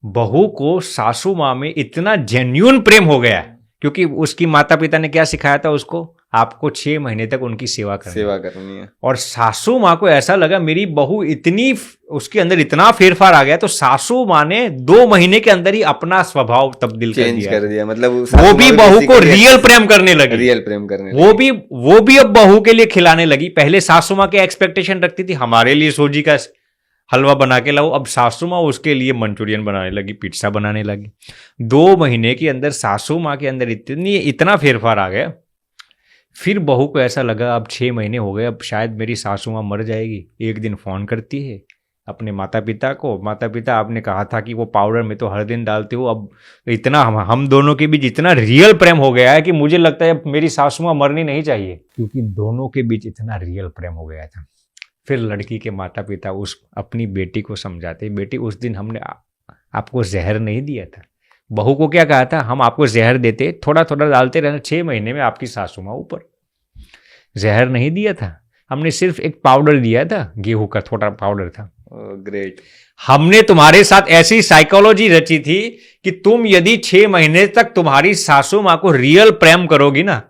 Speaker 1: बहू को सासू माँ में इतना जेन्युइन प्रेम हो गया, क्योंकि उसकी माता पिता ने क्या सिखाया था उसको? आपको 6 महीने तक उनकी सेवा करनी है। और सासू माँ को ऐसा लगा मेरी बहू इतनी, उसके अंदर इतना फेरफार आ गया, तो सासू माँ ने 2 महीने के अंदर ही अपना स्वभाव तब्दील कर दिया।
Speaker 2: मतलब
Speaker 1: वो भी बहू को रियल प्रेम करने लगी। वो भी अब बहू के लिए खिलाने लगी। पहले सासू माँ के एक्सपेक्टेशन रखती थी, हमारे लिए सूजी का हलवा बना के लाओ। अब सासू माँ उसके लिए मंचूरियन बनाने लगी, पिज्जा बनाने लगी। 2 महीने के अंदर सासू माँ के अंदर इतना फेरफार आ गया। फिर बहू को ऐसा लगा अब 6 महीने हो गए, अब शायद मेरी सासू माँ मर जाएगी। एक दिन फ़ोन करती है अपने माता पिता को, माता पिता आपने कहा था कि वो पाउडर में तो हर दिन डालते हो, अब इतना हम दोनों के बीच इतना रियल प्रेम हो गया है कि मुझे लगता है मेरी सासू माँ मरनी नहीं चाहिए, क्योंकि दोनों के बीच इतना रियल प्रेम हो गया था। फिर लड़की के माता पिता उस अपनी बेटी को समझाते, बेटी उस दिन हमने आपको जहर नहीं दिया था। बहू को क्या कहा था? हम आपको जहर देते, थोड़ा थोड़ा डालते रहना, 6 महीने में आपकी सासू माँ ऊपर। जहर नहीं दिया था, हमने सिर्फ एक पाउडर दिया था, गेहूं का थोड़ा पाउडर था।
Speaker 2: ग्रेट।
Speaker 1: हमने तुम्हारे साथ ऐसी साइकोलॉजी रची थी कि तुम यदि 6 महीने तक तुम्हारी सासू माँ को रियल प्रेम करोगी ना,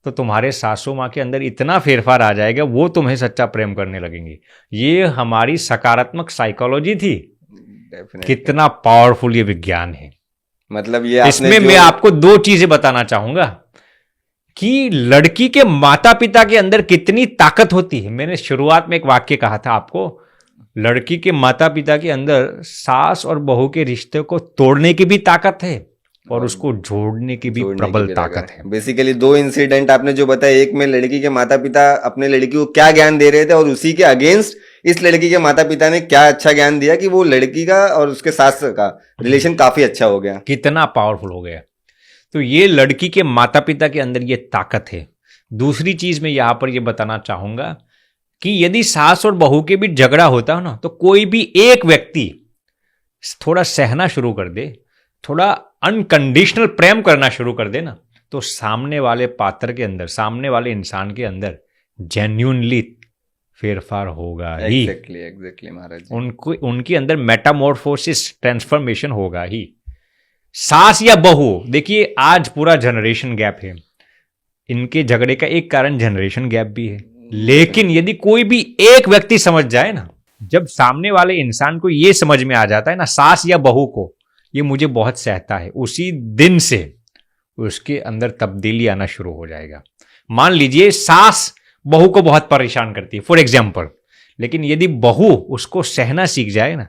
Speaker 1: तो तुम्हारे सासू माँ के अंदर इतना फेरफार आ जाएगा, वो तुम्हें सच्चा प्रेम करने लगेंगी। ये हमारी सकारात्मक साइकोलॉजी थी।
Speaker 2: Definitely.
Speaker 1: कितना पावरफुल ये विज्ञान है।
Speaker 2: मतलब ये
Speaker 1: इसमें मैं आपको दो चीजें बताना चाहूंगा कि लड़की के माता पिता के अंदर कितनी ताकत होती है। मैंने शुरुआत में एक वाक्य कहा था आपको, लड़की के माता पिता के अंदर सास और बहू के रिश्ते को तोड़ने की भी ताकत है और उसको जोड़ने की भी प्रबल ताकत है।
Speaker 2: बेसिकली दो इंसिडेंट आपने जो बताया, एक में लड़की के माता पिता अपने लड़की को क्या ज्ञान दे रहे थे और उसी के अगेंस्ट इस लड़की के माता पिता ने क्या अच्छा ज्ञान दिया कि वो लड़की का और उसके सास का रिलेशन काफी अच्छा हो गया।
Speaker 1: कितना पावरफुल हो गया। तो ये लड़की के माता पिता के अंदर ये ताकत है। दूसरी चीज मैं यहां पर ये बताना चाहूंगा कि यदि सास और बहू के बीच झगड़ा होता है ना, तो कोई भी एक व्यक्ति थोड़ा सहना शुरू कर दे, थोड़ा अनकंडीशनल प्रेम करना शुरू कर दे ना, तो सामने वाले पात्र के अंदर, सामने वाले इंसान के अंदर जेन्युइनली फेरफार होगा ही।
Speaker 2: एग्जैक्टली महाराज।
Speaker 1: उनको उनके अंदर मेटामॉर्फोसिस, ट्रांसफॉर्मेशन होगा ही। सास या बहू, देखिए आज पूरा जनरेशन गैप है। इनके झगड़े का एक कारण जनरेशन गैप भी है। लेकिन यदि कोई भी एक व्यक्ति समझ जाए ना, जब सामने वाले इंसान को यह समझ में आ जाता है ना, सास या बहू को ये मुझे बहुत सहता है, उसी दिन से उसके अंदर तब्दीली आना शुरू हो जाएगा। मान लीजिए सास बहू को बहुत परेशान करती है फॉर एग्जाम्पल, लेकिन यदि बहू उसको सहना सीख जाए ना,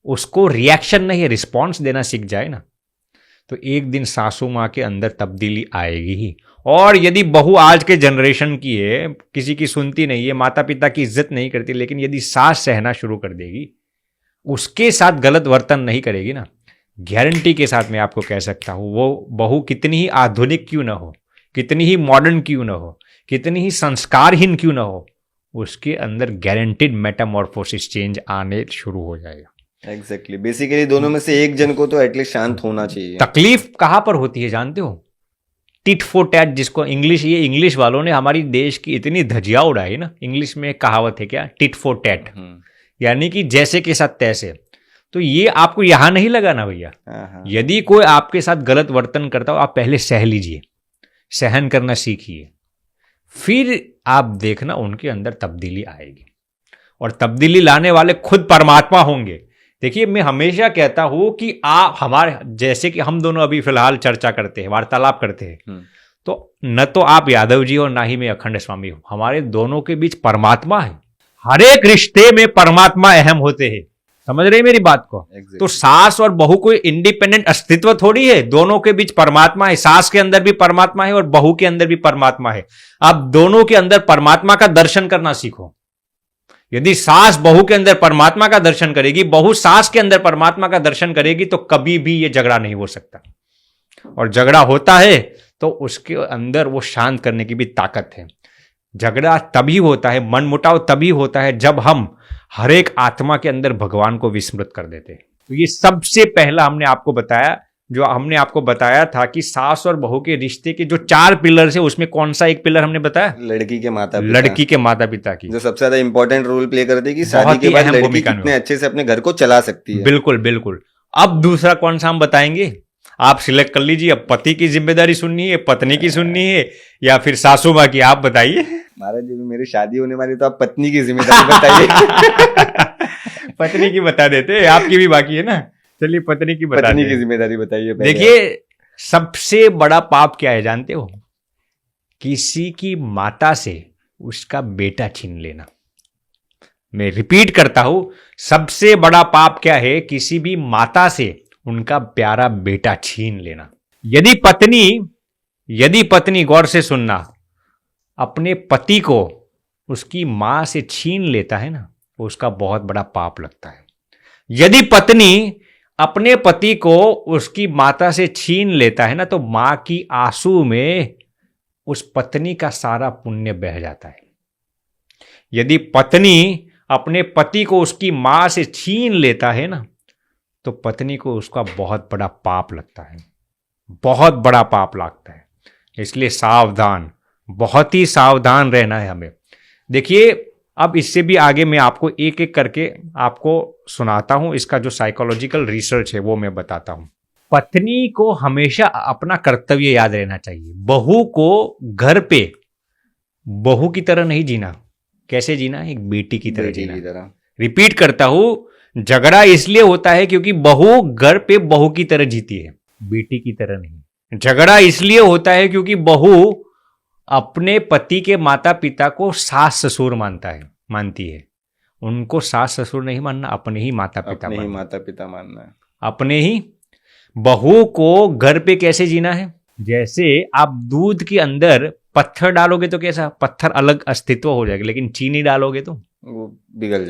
Speaker 1: उसको रिएक्शन नहीं रिस्पॉन्स देना सीख जाए ना, तो एक दिन सासू माँ के अंदर तब्दीली आएगी ही। और यदि बहू आज के जनरेशन की है, किसी की सुनती नहीं है, माता पिता की इज्जत नहीं करती, लेकिन यदि सास सहना शुरू कर देगी, उसके साथ गलत वर्तन नहीं करेगी ना, गारंटी के साथ मैं आपको कह सकता हूं, वो बहू कितनी ही आधुनिक क्यों ना हो, कितनी ही मॉडर्न क्यों ना हो, कितनी ही संस्कारहीन क्यों ना हो, उसके अंदर गारंटीड मेटामॉर्फोसिस चेंज आने शुरू हो जाएगा।
Speaker 2: एग्जैक्टली। बेसिकली दोनों में से एक जन को तो एटलीस्ट शांत होना चाहिए।
Speaker 1: तकलीफ कहां पर होती है जानते हो? टिट फॉर टैट, जिसको इंग्लिश, ये इंग्लिश वालों ने हमारी देश की इतनी धजिया उड़ाई ना। इंग्लिश में एक कहावत है क्या, टिट फॉर टैट, यानी कि जैसे के साथ तैसे। तो ये आपको यहां नहीं लगाना भैया। यदि कोई आपके साथ गलत वर्तन करता हो, आप पहले सह लीजिए, सहन करना सीखिए, फिर आप देखना उनके अंदर तब्दीली आएगी। और तब्दीली लाने वाले खुद परमात्मा होंगे। देखिए मैं हमेशा कहता हूं कि आप हमारे, जैसे कि हम दोनों अभी फिलहाल चर्चा करते हैं, वार्तालाप करते हैं, तो न तो आप यादव जी और ना ही मैं अखंड स्वामी हूं, हमारे दोनों के बीच परमात्मा है। हर एक रिश्ते में परमात्मा अहम होते हैं। समझ रहे मेरी बात को? तो सास और बहू कोई इंडिपेंडेंट अस्तित्व थोड़ी है, दोनों के बीच परमात्मा है। सास के अंदर भी परमात्मा है और बहू के अंदर भी परमात्मा है। आप दोनों के अंदर परमात्मा का दर्शन करना सीखो। यदि सास बहू के अंदर परमात्मा का दर्शन करेगी, बहू सास के अंदर परमात्मा का दर्शन करेगी, तो कभी भी ये झगड़ा नहीं हो सकता। और झगड़ा होता है तो उसके अंदर वो शांत करने की भी ताकत है। झगड़ा तभी होता है, मनमुटाव तभी होता है जब हम हर एक आत्मा के अंदर भगवान को विस्मृत कर देते हैं। तो ये सबसे पहला हमने आपको बताया, जो हमने आपको बताया था कि सास और बहू के रिश्ते के जो 4 पिलर है, उसमें कौन सा एक पिलर हमने बताया?
Speaker 2: लड़की के माता पिता।
Speaker 1: लड़की के माता पिता की,
Speaker 2: जो सबसे ज्यादा इंपॉर्टेंट रोल प्ले करती है कि शादी के बाद लड़की कितने अच्छे से अपने घर को चला सकती है।
Speaker 1: बिल्कुल बिल्कुल। अब दूसरा कौन सा हम बताएंगे, आप सिलेक्ट कर लीजिए। अब पति की जिम्मेदारी सुननी है, पत्नी की सुननी है, या फिर सासू माँ की? आप बताइए।
Speaker 2: महाराज जी मेरी शादी होने वाली, तो आप पत्नी की जिम्मेदारी बताइए।
Speaker 1: पत्नी की बता देते, आपकी भी बाकी है ना। चलिए पत्नी की बता,
Speaker 2: पत्नी की जिम्मेदारी बताइए।
Speaker 1: देखिए सबसे बड़ा पाप क्या है जानते हो? किसी की माता से उसका बेटा छीन लेना। मैं रिपीट करता हूं, सबसे बड़ा पाप क्या है? किसी भी माता से उनका प्यारा बेटा छीन लेना। यदि पत्नी गौर से सुनना, अपने पति को उसकी मां से छीन लेता है ना, उसका बहुत बड़ा पाप लगता है। यदि पत्नी अपने पति को उसकी माता से छीन लेता है ना, तो मां की आंसू में उस पत्नी का सारा पुण्य बह जाता है। यदि पत्नी अपने पति को उसकी मां से छीन लेता है ना, तो पत्नी को उसका बहुत बड़ा पाप लगता है, बहुत बड़ा पाप लगता है। इसलिए सावधान, बहुत ही सावधान रहना है हमें। देखिए अब इससे भी आगे मैं आपको एक एक करके आपको सुनाता हूं, इसका जो साइकोलॉजिकल रिसर्च है वो मैं बताता हूं। पत्नी को हमेशा अपना कर्तव्य याद रहना चाहिए। बहू को घर पे बहू की तरह नहीं जीना। कैसे जीना है? एक बेटी की तरह जीना। रिपीट करता हूं, झगड़ा इसलिए होता है क्योंकि बहू घर पे बहू की तरह जीती है, बेटी की तरह नहीं। झगड़ा इसलिए होता है क्योंकि बहू अपने पति के माता पिता को सास ससुर मानती है। उनको सास ससुर नहीं मानना, अपने ही माता पिता मानना है। अपने ही बहू को घर पे कैसे जीना है? जैसे आप दूध के अंदर पत्थर डालोगे तो कैसा? पत्थर अलग अस्तित्व हो जाएगा, लेकिन चीनी डालोगे तो वो पिघल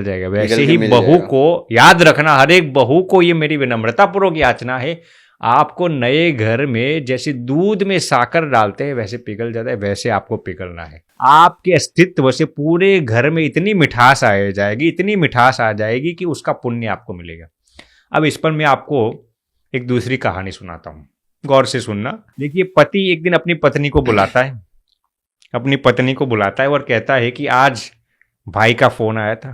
Speaker 1: जाएगा। वैसे ही बहू को याद रखना, हर एक बहू को, ये मेरी विनम्रता पूर्वक याचना है, आपको नए घर में जैसे दूध में साकर डालते हैं वैसे पिघल जाता है, वैसे आपको पिघलना है। आपके अस्तित्व से पूरे घर में इतनी मिठास आ जाएगी कि उसका पुण्य आपको मिलेगा। अब इस पर मैं आपको एक दूसरी कहानी सुनाता हूं, गौर से सुनना। देखिए, पति एक दिन अपनी पत्नी को बुलाता है और कहता है कि आज भाई का फोन आया था।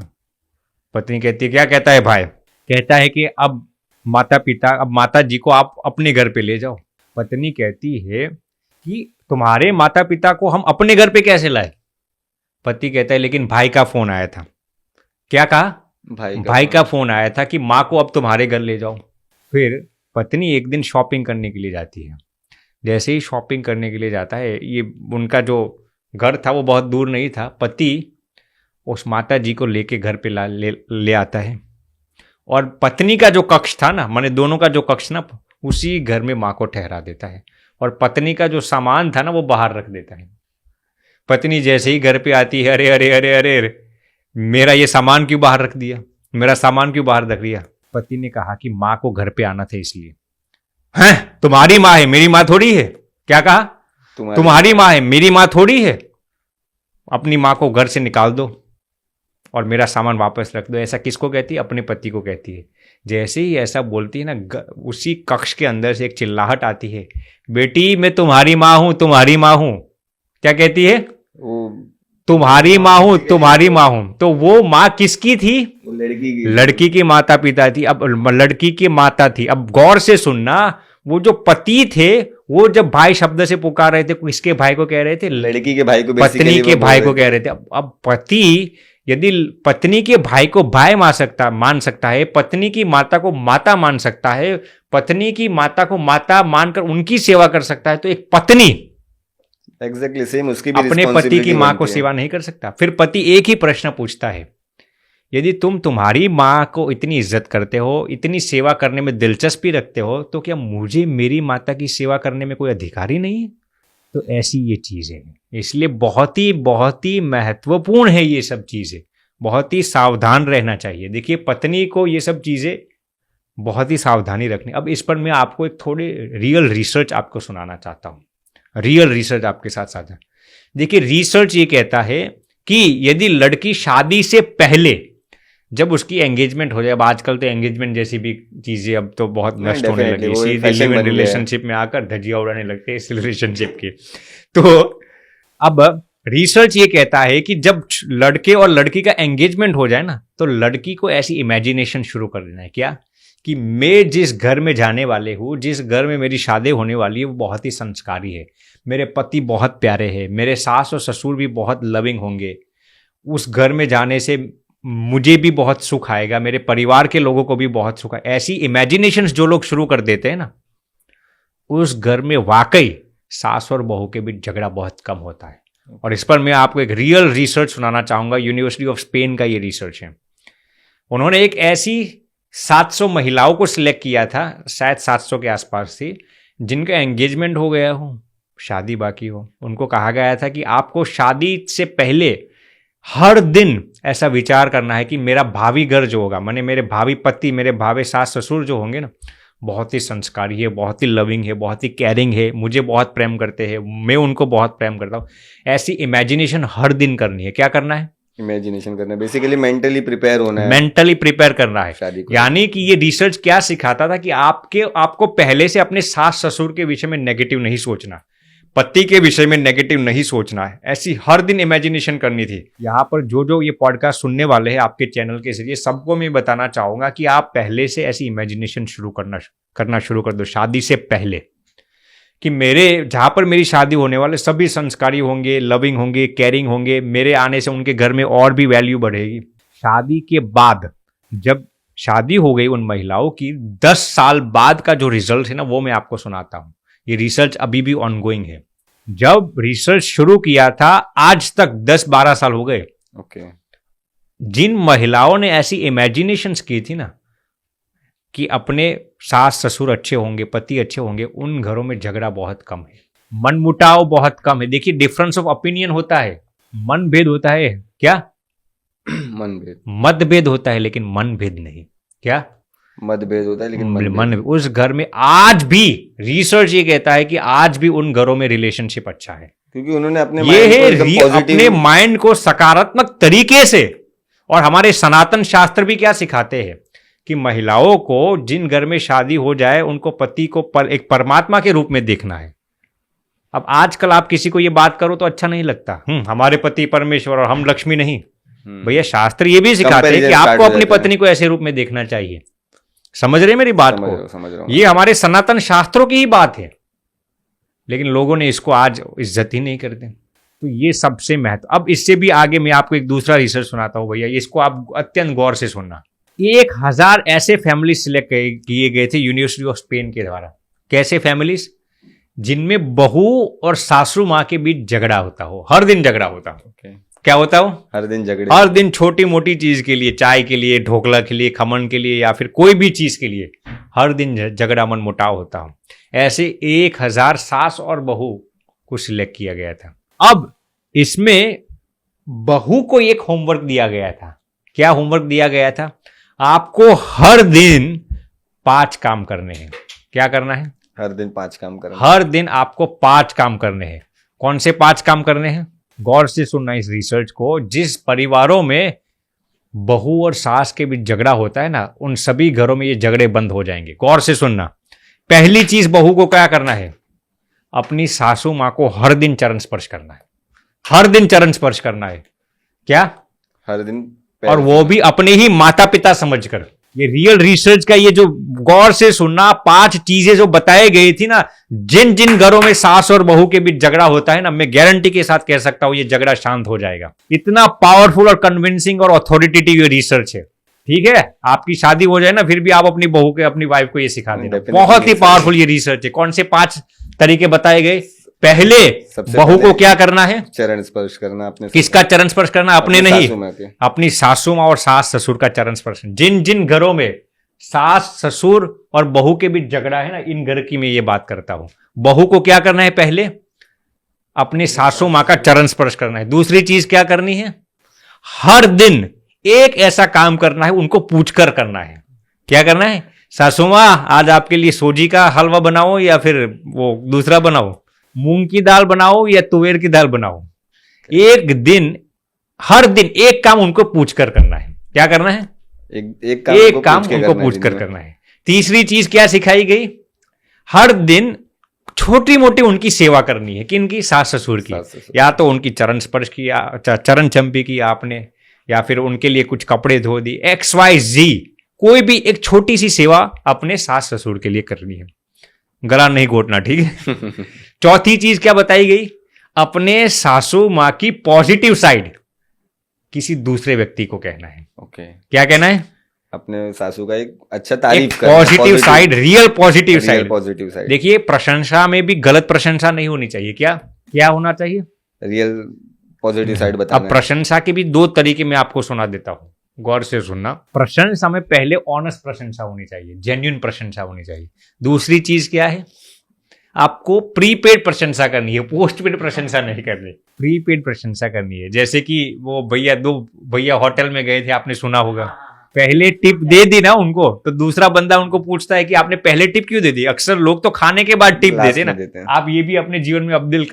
Speaker 1: पत्नी कहती है, क्या कहता है भाई? कहता है कि अब माता जी को आप अपने घर पे ले जाओ। पत्नी कहती है कि तुम्हारे माता पिता को हम अपने घर पे कैसे लाए? पति कहता है, लेकिन भाई का फोन आया था। क्या कहा? भाई का फोन आया था कि माँ को अब तुम्हारे घर ले जाओ। फिर पत्नी एक दिन शॉपिंग करने के लिए जाती है। जैसे ही शॉपिंग करने के लिए जाता है, ये उनका जो घर था वो बहुत दूर नहीं था। पति उस माता जी को लेके घर पे ले आता है और पत्नी का जो कक्ष था ना, माने दोनों का जो कक्ष ना, उसी घर में माँ को ठहरा देता है और पत्नी का जो सामान था ना वो बाहर रख देता है। पत्नी जैसे ही घर पे आती है, अरे अरे अरे अरे, मेरा ये सामान क्यों बाहर रख दिया? पति ने कहा कि माँ को घर पे आना था इसलिए। हैं? तुम्हारी माँ है, मेरी माँ थोड़ी है। क्या कहा? तुम्हारी माँ है, मेरी माँ थोड़ी है। अपनी माँ को घर से निकाल दो और मेरा सामान वापस रख दो। ऐसा किसको कहती है? अपने पति को कहती है। जैसे ही ऐसा बोलती है ना, उसी कक्ष के अंदर से एक चिल्लाहट आती है, बेटी मैं तुम्हारी माँ हूं। क्या कहती है? तुम्हारी माँ हूं। तो वो माँ किसकी थी? लड़की की माता पिता थी। अब लड़की की माता थी। अब गौर से सुनना, वो जो पति थे वो जब भाई शब्द से पुकार रहे थे, किसके भाई को कह रहे थे? लड़की के भाई को, पत्नी के भाई को कह रहे थे। अब पति यदि पत्नी के भाई को भाई मान सकता है, पत्नी की माता को माता मान सकता है, पत्नी की माता को माता मानकर उनकी सेवा कर सकता है, तो एक पत्नी
Speaker 2: एग्जैक्टली सेम उसकी भी
Speaker 1: अपने पति की मां को सेवा नहीं कर सकता? फिर पति एक ही प्रश्न पूछता है, यदि तुम तुम्हारी मां को इतनी इज्जत करते हो, इतनी सेवा करने में दिलचस्पी रखते हो, तो क्या मुझे मेरी माता की सेवा करने में कोई अधिकार ही नहीं है? तो ऐसी ये चीज़ है। इसलिए बहुत ही महत्वपूर्ण है ये सब चीज़ें, बहुत ही सावधान रहना चाहिए। देखिए, पत्नी को ये सब चीज़ें बहुत ही सावधानी रखनी। अब इस पर मैं आपको एक थोड़ी रियल रिसर्च आपको सुनाना चाहता हूँ, रियल रिसर्च आपके साथ साझा। देखिए, रिसर्च ये कहता है कि यदि लड़की शादी से पहले, जब उसकी एंगेजमेंट हो जाए, अब आजकल तो एंगेजमेंट जैसी भी चीजें अब तो बहुत नष्ट होने लगी, इसी रिलेशनशिप में आकर धजिया उड़ाने लगते हैं इस रिलेशनशिप की। तो अब रिसर्च ये कहता है कि जब लड़के और लड़की का एंगेजमेंट हो जाए ना, तो लड़की को ऐसी इमेजिनेशन शुरू कर देना है, क्या कि मैं जिस घर में जाने वाले हूँ, जिस घर में मेरी शादी होने वाली है, वो बहुत ही संस्कारी है, मेरे पति बहुत प्यारे हैं, मेरे सास और ससुर भी बहुत लविंग होंगे, उस घर में जाने से मुझे भी बहुत सुख आएगा, मेरे परिवार के लोगों को भी बहुत सुख आएगा। ऐसी इमेजिनेशंस जो लोग शुरू कर देते हैं ना, उस घर में वाकई सास और बहू के बीच झगड़ा बहुत कम होता है। और इस पर मैं आपको एक रियल रिसर्च सुनाना चाहूंगा। यूनिवर्सिटी ऑफ स्पेन का ये रिसर्च है। उन्होंने एक ऐसी 700 महिलाओं को सिलेक्ट किया था, शायद 700 के आसपास थी, जिनका एंगेजमेंट हो गया हो, शादी बाकी हो। उनको कहा गया था कि आपको शादी से पहले हर दिन ऐसा विचार करना है कि मेरा भावी घर जो होगा, माने मेरे भावी पति, मेरे भावी सास ससुर जो होंगे ना, बहुत ही संस्कारी है, बहुत ही लविंग है, बहुत ही केयरिंग है, मुझे बहुत प्रेम करते हैं, मैं उनको बहुत प्रेम करता हूँ। ऐसी इमेजिनेशन हर दिन करनी है। क्या करना है? इमेजिनेशन करना है, बेसिकली मेंटली प्रिपेयर होना है, मेंटली प्रिपेयर करना है शादी को। यानी कि ये रिसर्च क्या सिखाता था कि आपको पहले से अपने सास ससुर के विषय में नेगेटिव नहीं सोचना, पति के विषय में नेगेटिव नहीं सोचना है, ऐसी हर दिन इमेजिनेशन करनी थी। यहाँ पर जो ये पॉडकास्ट सुनने वाले हैं आपके चैनल के जरिए, सबको मैं बताना चाहूंगा कि आप पहले से ऐसी इमेजिनेशन करना शुरू कर दो शादी से पहले, कि मेरे जहाँ पर मेरी शादी होने वाले सभी संस्कारी होंगे, लविंग होंगे, केयरिंग होंगे, मेरे आने से उनके घर में और भी वैल्यू बढ़ेगी। शादी के बाद जब शादी हो गई उन महिलाओं की, 10 साल बाद का जो रिजल्ट है ना, वो मैं आपको सुनाता हूँ। ये रिसर्च अभी भी ऑनगोइंग है। जब रिसर्च शुरू किया था आज तक 10-12 साल हो गए।
Speaker 2: ओके।
Speaker 1: जिन महिलाओं ने ऐसी इमेजिनेशंस की थी ना कि अपने सास ससुर अच्छे होंगे, पति अच्छे होंगे, उन घरों में झगड़ा बहुत कम है, मनमुटाव बहुत कम है। देखिए, डिफरेंस ऑफ ओपिनियन होता है, मनभेद होता है, क्या
Speaker 2: मनभेद,
Speaker 1: मतभेद होता है, लेकिन मनभेद नहीं। क्या
Speaker 2: मतभेद होता है लेकिन
Speaker 1: मन, उस घर में आज भी रिसर्च ये कहता है कि आज भी उन घरों में रिलेशनशिप अच्छा है,
Speaker 2: क्योंकि उन्होंने अपने
Speaker 1: अपने माइंड को सकारात्मक तरीके से। और हमारे सनातन शास्त्र भी क्या सिखाते हैं कि महिलाओं को जिन घर में शादी हो जाए उनको पति को एक परमात्मा के रूप में देखना है। अब आजकल आप किसी को ये बात करो तो अच्छा नहीं लगता, हमारे पति परमेश्वर और हम लक्ष्मी नहीं। भैया, शास्त्र ये भी सिखाते हैं कि आपको अपनी पत्नी को ऐसे रूप में देखना चाहिए। समझ रहे मेरी बात को?
Speaker 2: समझ रहा हूं।
Speaker 1: ये हमारे सनातन शास्त्रों की ही बात है, लेकिन लोगों ने इसको आज इज्जत ही नहीं करते। तो ये सबसे महत्व। अब इससे भी आगे मैं आपको एक दूसरा रिसर्च सुनाता हूं भैया, इसको आप अत्यंत गौर से सुनना। 1000 ऐसे फैमिली सिलेक्ट किए गए थे यूनिवर्सिटी ऑफ स्पेन के द्वारा। कैसे फैमिलीज? जिनमें बहू और सासू माँ के बीच झगड़ा होता हो, हर दिन झगड़ा होता हो। क्या होता हो?
Speaker 2: हर दिन झगड़े,
Speaker 1: हर दिन छोटी मोटी चीज के लिए, चाय के लिए, ढोकला के लिए, खमन के लिए, या फिर कोई भी चीज के लिए हर दिन झगड़ा मन मुटाव होता हो। ऐसे 1000 सास और बहू को सिलेक्ट किया गया था। अब इसमें बहू को एक होमवर्क दिया गया था। क्या होमवर्क दिया गया था? आपको हर दिन 5 काम करने हैं। क्या करना है?
Speaker 2: हर दिन 5 काम करना।
Speaker 1: हर दिन आपको 5 काम करने हैं। कौन से 5 काम करने हैं? गौर से सुनना इस रिसर्च को। जिस परिवारों में बहू और सास के बीच झगड़ा होता है ना, उन सभी घरों में ये झगड़े बंद हो जाएंगे। गौर से सुनना। पहली चीज, बहू को क्या करना है? अपनी सासू मां को हर दिन चरण स्पर्श करना है। हर दिन चरण स्पर्श करना है। क्या?
Speaker 2: हर दिन।
Speaker 1: और वो भी अपने ही माता पिता समझकर। ये रियल रिसर्च का ये जो गौर से सुनना, 5 चीजें जो बताई गई थी ना, जिन जिन घरों में सास और बहू के बीच झगड़ा होता है ना, मैं गारंटी के साथ कह सकता हूं ये झगड़ा शांत हो जाएगा। इतना पावरफुल और कन्विंसिंग और अथॉरिटेटिव ये रिसर्च है। ठीक है, आपकी शादी हो जाए ना, फिर भी आप अपनी बहू के, अपनी वाइफ को ये सिखा देना। बहुत ही पावरफुल ये रिसर्च है। कौन से 5 तरीके बताए गए? पहले बहू को क्या करना है?
Speaker 2: चरण स्पर्श करना। अपने
Speaker 1: किसका चरण स्पर्श करना? अपने नहीं, अपनी सासू माँ और सास ससुर का चरण स्पर्श। जिन जिन घरों में सास ससुर और बहू के बीच झगड़ा है ना, इन घर की मैं ये बात करता हूं। बहू को क्या करना है? पहले अपने सासू माँ का चरण स्पर्श करना है। दूसरी चीज क्या करनी है? हर दिन एक ऐसा काम करना है, उनको पूछकर करना है। क्या करना है? सासू माँ, आज आपके लिए सूजी का हलवा बनाओ या फिर वो दूसरा बनाओ, मूंग की दाल बनाओ या तुवेर की दाल बनाओ। एक दिन, हर दिन एक काम उनको पूछकर करना है। क्या करना है?
Speaker 2: एक
Speaker 1: काम उनको पूछकर करना है। तीसरी चीज क्या सिखाई गई? हर दिन छोटी मोटी उनकी सेवा करनी है। किनकी? सास ससुर की। या तो उनकी चरण स्पर्श किया, चरण चंपी की आपने, या फिर उनके लिए कुछ कपड़े धो दी। XYZ कोई भी एक छोटी सी सेवा अपने सास ससुर के लिए करनी है। गला नहीं घोटना, ठीक है। चौथी चीज क्या बताई गई? अपने सासू माँ की पॉजिटिव साइड किसी दूसरे व्यक्ति को कहना है।
Speaker 2: ओके।
Speaker 1: क्या कहना है?
Speaker 2: अपने सासू का एक अच्छा तारीफ करना,
Speaker 1: positive side, real positive side.
Speaker 2: Positive side.
Speaker 1: देखिए, प्रशंसा में भी गलत प्रशंसा नहीं होनी चाहिए। क्या होना चाहिए?
Speaker 2: रियल पॉजिटिव साइड बताना।
Speaker 1: अब प्रशंसा के भी 2 तरीके मैं आपको सुना देता हूं, गौर से सुनना। प्रशंसा में पहले ऑनेस्ट प्रशंसा होनी चाहिए, जेन्युइन प्रशंसा होनी चाहिए। दूसरी चीज क्या है? आपको प्रीपेड प्रशंसा करनी है, पोस्टपेड प्रशंसा नहीं करनी। प्रीपेड प्रशंसा करनी है। जैसे कि वो दो भैया होटल में गए थे, आपने सुना होगा, पहले टिप दे दी ना उनको, तो दूसरा बंदा उनको पूछता है कि आपने पहले टिप क्यों दे दी। अक्सर लोग तो खाने के बाद टिप देते ना। आप ये भी अपने जीवन में अब्दिल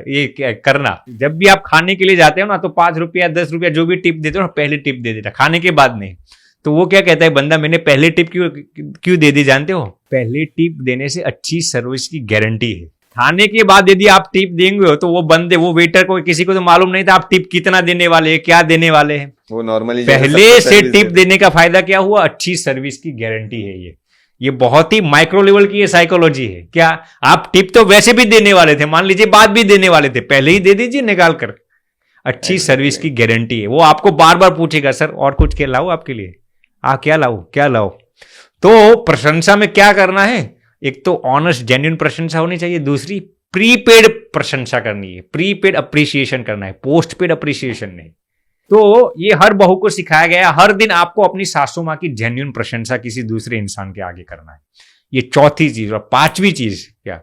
Speaker 1: ये करना, जब भी आप खाने के लिए जाते हो ना, तो 5 रुपया 10 रुपया जो भी टिप देते हो ना, पहले टिप दे देना, खाने के बाद नहीं। तो वो क्या कहता है बंदा, मैंने पहले टिप क्यों दे दी जानते हो? पहले टिप देने से अच्छी सर्विस की गारंटी है। खाने के बाद यदि आप टिप देंगे हो तो वो बंदे, वो वेटर को, किसी को तो मालूम नहीं था आप टिप कितना देने वाले हैं, क्या देने वाले हैं।
Speaker 2: वो नॉर्मली
Speaker 1: पहले से टिप देने का फायदा क्या हुआ, अच्छी सर्विस की गारंटी है। ये बहुत ही माइक्रो लेवल की ये साइकोलॉजी है। क्या आप टिप तो वैसे भी देने वाले थे, मान लीजिए बाद भी देने वाले थे, पहले ही दे दीजिए निकाल कर। अच्छी सर्विस की गारंटी है। वो आपको बार बार पूछेगा सर और कुछ क्या लाऊं आपके लिए, क्या लाऊं क्या लाऊं। तो प्रशंसा में क्या करना है, एक तो ऑनेस्ट जेन्युइन प्रशंसा होनी चाहिए, दूसरी प्रीपेड प्रशंसा करनी है, प्रीपेड अप्रिसिएशन करना है, पोस्ट पेड अप्रिसिएशन नहीं। तो ये हर बहू को सिखाया गया है, हर दिन आपको अपनी सासू माँ की जेन्युइन प्रशंसा किसी दूसरे इंसान के आगे करना है। ये चौथी चीज। और पांचवी चीज क्या,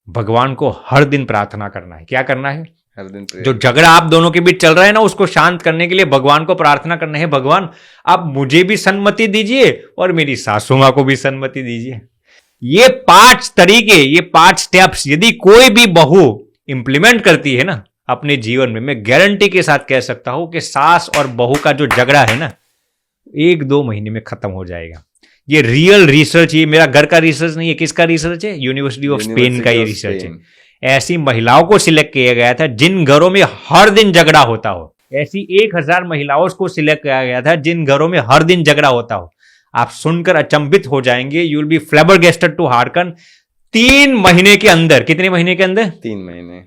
Speaker 1: भगवान को हर दिन प्रार्थना करना है। क्या करना है,
Speaker 2: हर दिन
Speaker 1: जो झगड़ा आप दोनों के बीच चल रहा है ना, उसको शांत करने के लिए भगवान को प्रार्थना करना है, भगवान आप मुझे भी सन्मति दीजिए और मेरी सासू माँ को भी सन्मति दीजिए। ये 5 तरीके, ये 5 स्टेप्स यदि कोई भी बहू इंप्लीमेंट करती है ना अपने जीवन में, मैं गारंटी के साथ कह सकता हूं कि सास और बहू का जो झगड़ा है ना 1-2 महीने में खत्म हो जाएगा। ये रियल रिसर्च, ये मेरा घर का रिसर्च नहीं है, किसका रिसर्च है, यूनिवर्सिटी ऑफ स्पेन का ये रिसर्च है। ऐसी महिलाओं को सिलेक्ट किया गया था जिन घरों में हर दिन झगड़ा होता हो। ऐसी 1000 महिलाओं को सिलेक्ट किया गया था जिन घरों में हर दिन झगड़ा होता हो। आप सुनकर अचंभित हो जाएंगे, यू विल बी फ्लैबरगेस्टेड टू हार्कन। 3 महीने के अंदर, कितने महीने के अंदर,
Speaker 2: 3 महीने,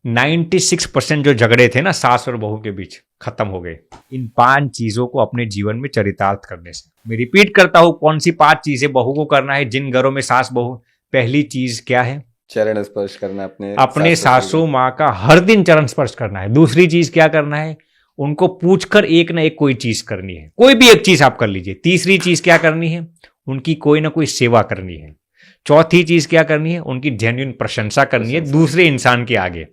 Speaker 1: 96% जो झगड़े थे ना सास और बहू के बीच, खत्म हो गए। इन 5 चीजों को अपने जीवन में चरितार्थ करने से। मैं रिपीट करता हूं, कौन सी 5 चीजें बहू को करना है जिन घरों में सास बहू। पहली चीज क्या है,
Speaker 2: चरण स्पर्श करना,
Speaker 1: अपने सासू माँ का हर दिन चरण स्पर्श करना है। दूसरी चीज क्या करना है, उनको पूछकर एक ना एक कोई चीज करनी है, कोई भी एक चीज आप कर लीजिए। तीसरी चीज क्या करनी है, उनकी कोई ना कोई सेवा करनी है। चौथी चीज क्या करनी है, उनकी जेन्युइन प्रशंसा करनी है दूसरे इंसान के आगे।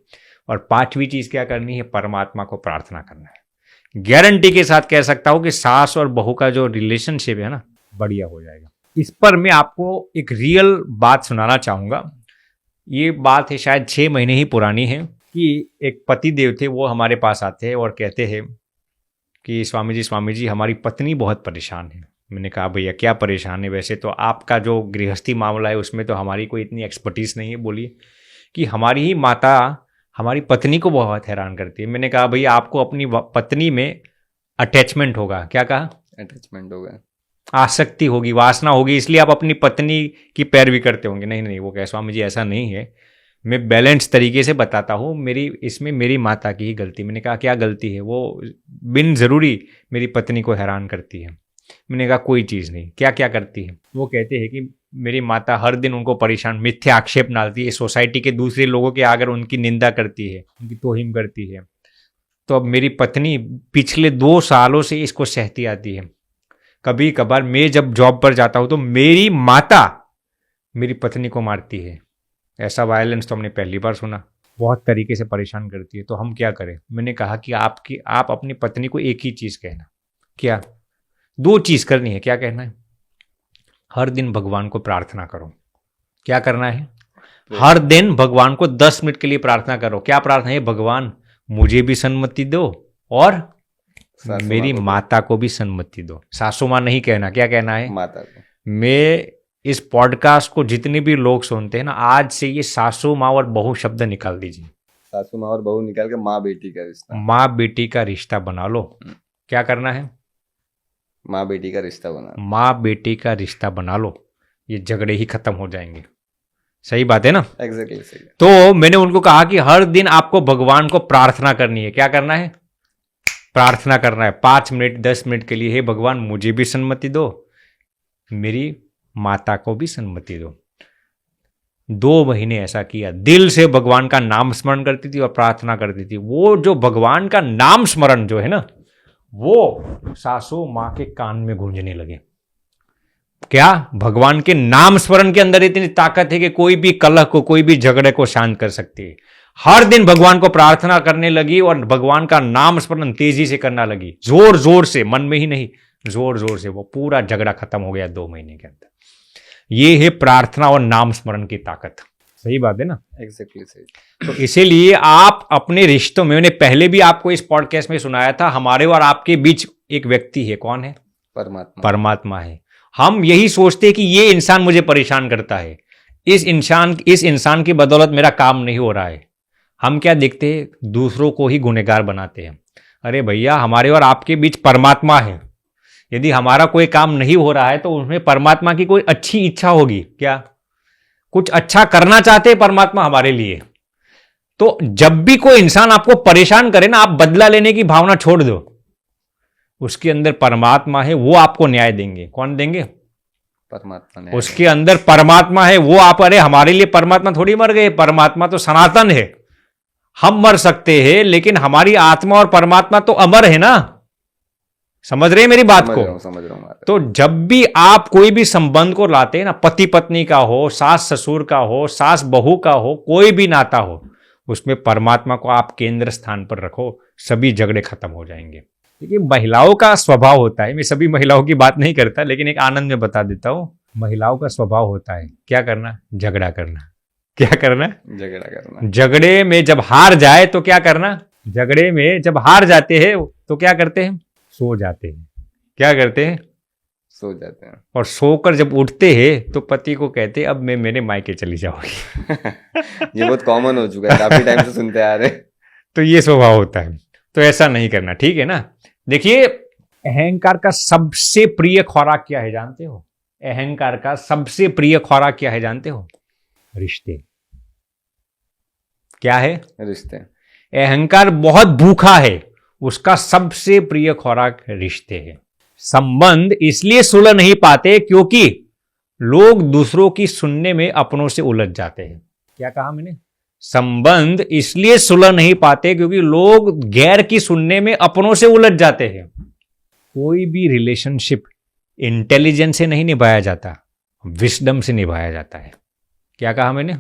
Speaker 1: और 5वीं चीज क्या करनी है, परमात्मा को प्रार्थना करना है। गारंटी के साथ कह सकता हूं कि सास और बहू का जो रिलेशनशिप है ना, बढ़िया हो जाएगा। इस पर मैं आपको एक रियल बात सुनाना चाहूंगा। ये बात है शायद 6 महीने ही पुरानी है कि एक पति देव थे, वो हमारे पास आते हैं और कहते हैं कि स्वामी जी हमारी पत्नी बहुत परेशान है। मैंने कहा भैया क्या परेशान है, वैसे तो आपका जो गृहस्थी मामला है उसमें तो हमारी कोई इतनी एक्सपर्टीज नहीं है। बोलिए। कि हमारी ही माता हमारी पत्नी को बहुत हैरान करती है। मैंने कहा भैया आपको अपनी पत्नी में अटैचमेंट होगा। क्या कहा,
Speaker 2: अटैचमेंट होगा,
Speaker 1: आसक्ति होगी, वासना होगी, इसलिए आप अपनी पत्नी की पैरवी करते होंगे। नहीं, वो कहे स्वामी जी ऐसा नहीं है, मैं बैलेंस तरीके से बताता हूँ, इसमें मेरी माता की ही गलती। मैंने कहा क्या गलती है, वो बिन जरूरी मेरी पत्नी को हैरान करती है। मैंने कहा कोई चीज़ नहीं, क्या क्या करती है। वो कहते हैं कि मेरी माता हर दिन उनको परेशान, मिथ्या आक्षेप डालती है, सोसाइटी के दूसरे लोगों के आकर उनकी निंदा करती है, उनकी तोहिम करती है। तो अब मेरी पत्नी पिछले 2 सालों से इसको सहती आती है। कभी कभार मैं जब जॉब पर जाता हूँ तो मेरी माता मेरी पत्नी को मारती है। ऐसा वायलेंस तो हमने पहली बार सुना। बहुत तरीके से परेशान करती है, तो हम क्या करें। मैंने कहा कि आप अपनी पत्नी को एक ही चीज़ कहना। क्या, 2 चीज़ करनी है। क्या कहना है, हर दिन भगवान को प्रार्थना करो। क्या करना है, हर दिन भगवान को 10 मिनट के लिए प्रार्थना करो। क्या प्रार्थना है, भगवान मुझे भी सन्मति दो और मेरी माता को भी सन्मति दो। सासू माँ नहीं कहना, क्या कहना है,
Speaker 2: माता को।
Speaker 1: मैं इस पॉडकास्ट को जितने भी लोग सुनते हैं ना, आज से ये सासू माँ और बहू शब्द निकाल दीजिए।
Speaker 2: सासू माँ और बहू निकाल के माँ बेटी का रिश्ता,
Speaker 1: माँ बेटी का रिश्ता बना लो। क्या करना है,
Speaker 2: माँ बेटी का रिश्ता बना,
Speaker 1: माँ बेटी का रिश्ता बना लो, ये झगड़े ही खत्म हो जाएंगे। सही बात है ना।
Speaker 2: एग्जैक्टली सही।
Speaker 1: तो मैंने उनको कहा कि हर दिन आपको भगवान को प्रार्थना करनी है। क्या करना है, प्रार्थना करना है 5 मिनट 10 मिनट के लिए। हे भगवान मुझे भी सन्मति दो, मेरी माता को भी सन्मति दो। 2 महीने ऐसा किया, दिल से भगवान का नाम स्मरण करती थी और प्रार्थना करती थी। वो जो भगवान का नाम स्मरण जो है ना, वो सासू माँ के कान में गूंजने लगे। क्या, भगवान के नाम स्मरण के अंदर इतनी ताकत है कि कोई भी कलह को, कोई भी झगड़े को शांत कर सकती है। हर दिन भगवान को प्रार्थना करने लगी और भगवान का नाम स्मरण तेजी से करना लगी, जोर जोर से, मन में ही नहीं, जोर जोर से। वो पूरा झगड़ा खत्म हो गया 2 महीने के अंदर। ये है प्रार्थना और नाम स्मरण की ताकत। सही बात है ना।
Speaker 2: एग्जैक्टली सही।
Speaker 1: तो इसीलिए आप अपने रिश्तों में, मैंने पहले भी आपको इस पॉडकास्ट में सुनाया था, हमारे और आपके बीच एक व्यक्ति है। कौन है,
Speaker 2: परमात्मा।
Speaker 1: परमात्मा है। हम यही सोचते हैं कि ये इंसान मुझे परेशान करता है। इस इंसान की बदौलत मेरा काम नहीं हो रहा है। हम क्या देखते हैं, दूसरों को ही गुनहगार बनाते हैं। अरे भैया, हमारे और आपके बीच परमात्मा है। यदि हमारा कोई काम नहीं हो रहा है तो उसमें परमात्मा की कोई अच्छी इच्छा होगी क्या? कुछ अच्छा करना चाहते हैं परमात्मा हमारे लिए। तो जब भी कोई इंसान आपको परेशान करे ना, आप बदला लेने की भावना छोड़ दो। उसके अंदर परमात्मा है, वो आपको न्याय देंगे। कौन देंगे?
Speaker 2: परमात्मा ने।
Speaker 1: उसके अंदर परमात्मा है, वो आप, अरे हमारे लिए परमात्मा थोड़ी मर गए, परमात्मा तो सनातन है। हम मर सकते हैं लेकिन हमारी आत्मा और परमात्मा तो अमर है ना। समझ रहे हैं मेरी बात को?
Speaker 2: समझ रहा हूं।
Speaker 1: तो जब भी आप कोई भी संबंध को लाते हैं ना, पति पत्नी का हो, सास ससुर का हो, सास बहू का हो, कोई भी नाता हो, उसमें परमात्मा को आप केंद्र स्थान पर रखो, सभी झगड़े खत्म हो जाएंगे। देखिए, महिलाओं का स्वभाव होता है, मैं सभी महिलाओं की बात नहीं करता लेकिन एक आनंद में बता देता हूं। महिलाओं का स्वभाव होता है क्या करना? झगड़ा करना। क्या करना?
Speaker 2: झगड़ा करना।
Speaker 1: झगड़े में जब हार जाए तो क्या करना? झगड़े में जब हार जाते हैं तो क्या करते हैं? सो जाते हैं। क्या करते हैं?
Speaker 2: सो जाते हैं।
Speaker 1: और सोकर जब उठते हैं तो पति को कहते हैं अब मैं मेरे मायके चली जाऊंगी।
Speaker 2: ये बहुत कॉमन हो चुका है, काफी टाइम से सुनते आ रहे।
Speaker 1: तो ये स्वभाव होता है, तो ऐसा नहीं करना, ठीक है ना। देखिए, अहंकार का सबसे प्रिय खुराक क्या है जानते हो? अहंकार का सबसे प्रिय खुराक क्या है जानते हो? रिश्ते। क्या है?
Speaker 2: रिश्ते।
Speaker 1: अहंकार बहुत भूखा है, उसका सबसे प्रिय खुराक रिश्ते है। संबंध इसलिए सुलझ नहीं पाते क्योंकि लोग दूसरों की सुनने में अपनों से उलझ जाते हैं। क्या कहा मैंने? संबंध इसलिए सुलझ नहीं पाते क्योंकि लोग गैर की सुनने में अपनों से उलझ जाते हैं। कोई भी रिलेशनशिप इंटेलिजेंस से नहीं निभाया जाता, विस्डम से निभाया जाता है। क्या कहा मैंने?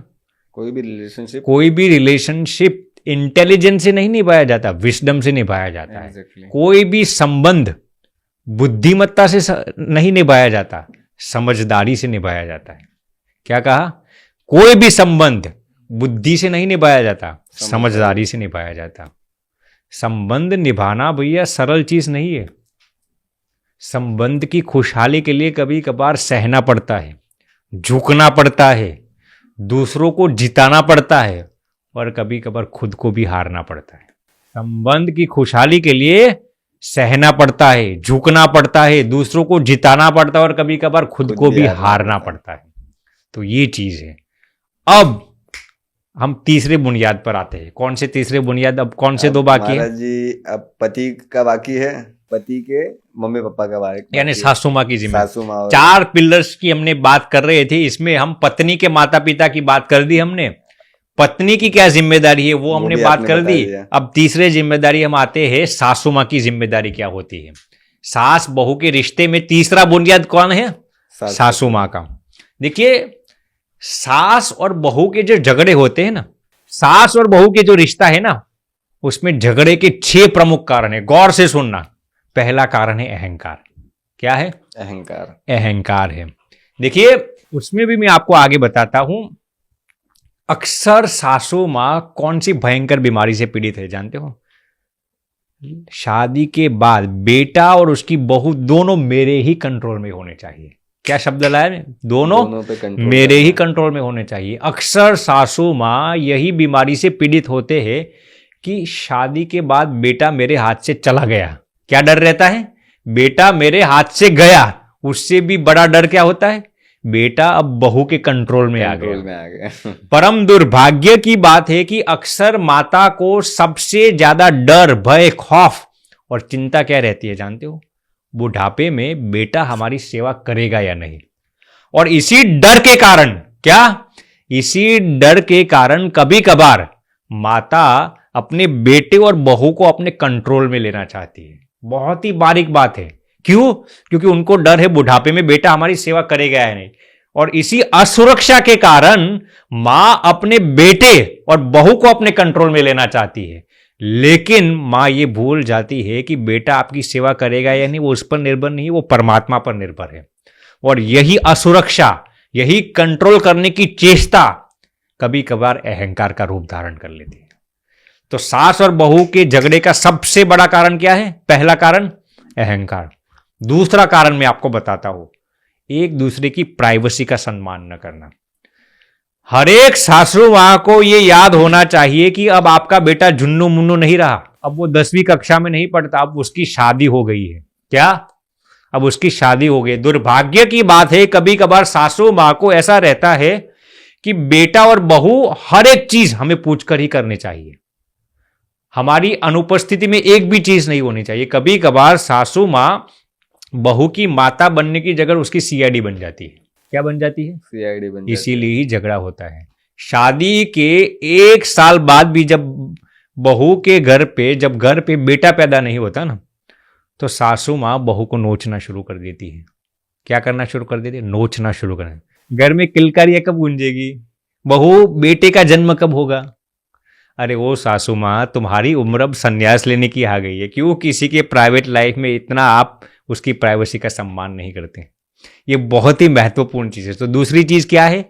Speaker 2: कोई भी
Speaker 1: रिलेशनशिप इंटेलिजेंस से नहीं निभाया जाता, विस्डम से निभाया जाता है।
Speaker 2: Exactly.
Speaker 1: कोई भी संबंध बुद्धिमत्ता से नहीं निभाया जाता, समझदारी से निभाया जाता है। क्या कहा? कोई भी संबंध बुद्धि से नहीं निभाया जाता, समझदारी से निभाया जाता। संबंध निभाना भैया सरल चीज नहीं है। संबंध की खुशहाली के लिए कभी कभार सहना पड़ता है, झुकना पड़ता है, दूसरों को जिताना पड़ता है और कभी कभार खुद को भी हारना पड़ता है। संबंध की खुशहाली के लिए सहना पड़ता है, झुकना पड़ता है, दूसरों को जिताना पड़ता है और कभी कभार खुद को भी हारना पड़ता है। तो ये चीज है। अब हम तीसरे बुनियाद पर आते हैं। कौन से तीसरे बुनियाद? अब कौन से दो बाकी है?
Speaker 2: महाराज जी, अब पति का बाकी है, पति के मम्मी पापा का बाकी,
Speaker 1: यानी सासू माँ की जिम्मेदारी।
Speaker 2: सासू माँ।
Speaker 1: 4 पिलर्स की हमने बात कर रहे थे, इसमें हम पत्नी के माता पिता की बात कर दी हमने। पत्नी की क्या जिम्मेदारी है वो हमने बात कर दी। अब तीसरे जिम्मेदारी हम आते हैं, सासू माँ की जिम्मेदारी क्या होती है। सास बहू के रिश्ते में तीसरा बुनियाद कौन है? सासू माँ का। देखिए, सास और बहू के जो झगड़े होते हैं ना, सास और बहू के जो रिश्ता है ना, उसमें झगड़े के 6 प्रमुख कारण है। गौर से सुनना। पहला कारण है अहंकार। क्या है?
Speaker 2: अहंकार।
Speaker 1: अहंकार है। देखिए, उसमें भी मैं आपको आगे बताता हूं। अक्सर सासू मां कौन सी भयंकर बीमारी से पीड़ित है जानते हो? शादी के बाद बेटा और उसकी बहू दोनों मेरे ही कंट्रोल में होने चाहिए। क्या शब्द लाया है? दोनों मेरे ही कंट्रोल में होने चाहिए। अक्सर सासू मां यही बीमारी से पीड़ित होते हैं कि शादी के बाद बेटा मेरे हाथ से चला गया। क्या डर रहता है? बेटा मेरे हाथ से गया। उससे भी बड़ा डर क्या होता है? बेटा अब बहू के कंट्रोल में आ गया। परम दुर्भाग्य की बात है कि अक्सर माता को सबसे ज्यादा डर, भय, खौफ और चिंता क्या रहती है जानते हो? बुढ़ापे में बेटा हमारी सेवा करेगा या नहीं। और इसी डर के कारण, क्या इसी डर के कारण कभी कभार माता अपने बेटे और बहू को अपने कंट्रोल में लेना चाहती है। बहुत ही बारीक बात है। क्यों? क्योंकि उनको डर है बुढ़ापे में बेटा हमारी सेवा करेगा या नहीं। और इसी असुरक्षा के कारण मां अपने बेटे और बहू को अपने कंट्रोल में लेना चाहती है, लेकिन मां ये भूल जाती है कि बेटा आपकी सेवा करेगा या नहीं वो उस पर निर्भर नहीं, वो परमात्मा पर निर्भर है। और यही असुरक्षा, यही कंट्रोल करने की चेष्टा कभी कभार अहंकार का रूप धारण कर लेती है। तो सास और बहू के झगड़े का सबसे बड़ा कारण क्या है? पहला कारण अहंकार। दूसरा कारण मैं आपको बताता हूं, एक दूसरे की प्राइवेसी का सम्मान न करना। हर एक सासू माँ को ये याद होना चाहिए कि अब आपका बेटा जुन्नू मुन्नू नहीं रहा, अब वो 10वीं कक्षा में नहीं पढ़ता, अब उसकी शादी हो गई है। क्या? अब उसकी शादी हो गई। दुर्भाग्य की बात है, कभी कभार सासू माँ को ऐसा रहता है कि बेटा और बहू हर एक चीज हमें पूछकर ही करनी चाहिए, हमारी अनुपस्थिति में एक भी चीज नहीं होनी चाहिए। कभी कभार सासू माँ बहू की माता बनने की जगह उसकी सीआईडी बन जाती है। क्या बन जाती है?
Speaker 2: सीआईडी बन जाती है।
Speaker 1: इसीलिए ही झगड़ा होता है। शादी के 1 साल बाद भी जब बहू के घर पे, जब घर पे बेटा पैदा नहीं होता ना, तो सासू माँ बहू को नोचना शुरू कर देती है। क्या करना शुरू कर देती है? नोचना शुरू करना। घर में किलकारियां कब गूंजेगी? बहू बेटे का जन्म कब होगा? अरे वो सासू माँ, तुम्हारी उम्र अब संन्यास लेने की आ गई है, क्यों किसी के प्राइवेट लाइफ में इतना आप उसकी प्राइवेसी का सम्मान नहीं करते? ये बहुत ही महत्वपूर्ण चीज है। तो दूसरी चीज क्या है?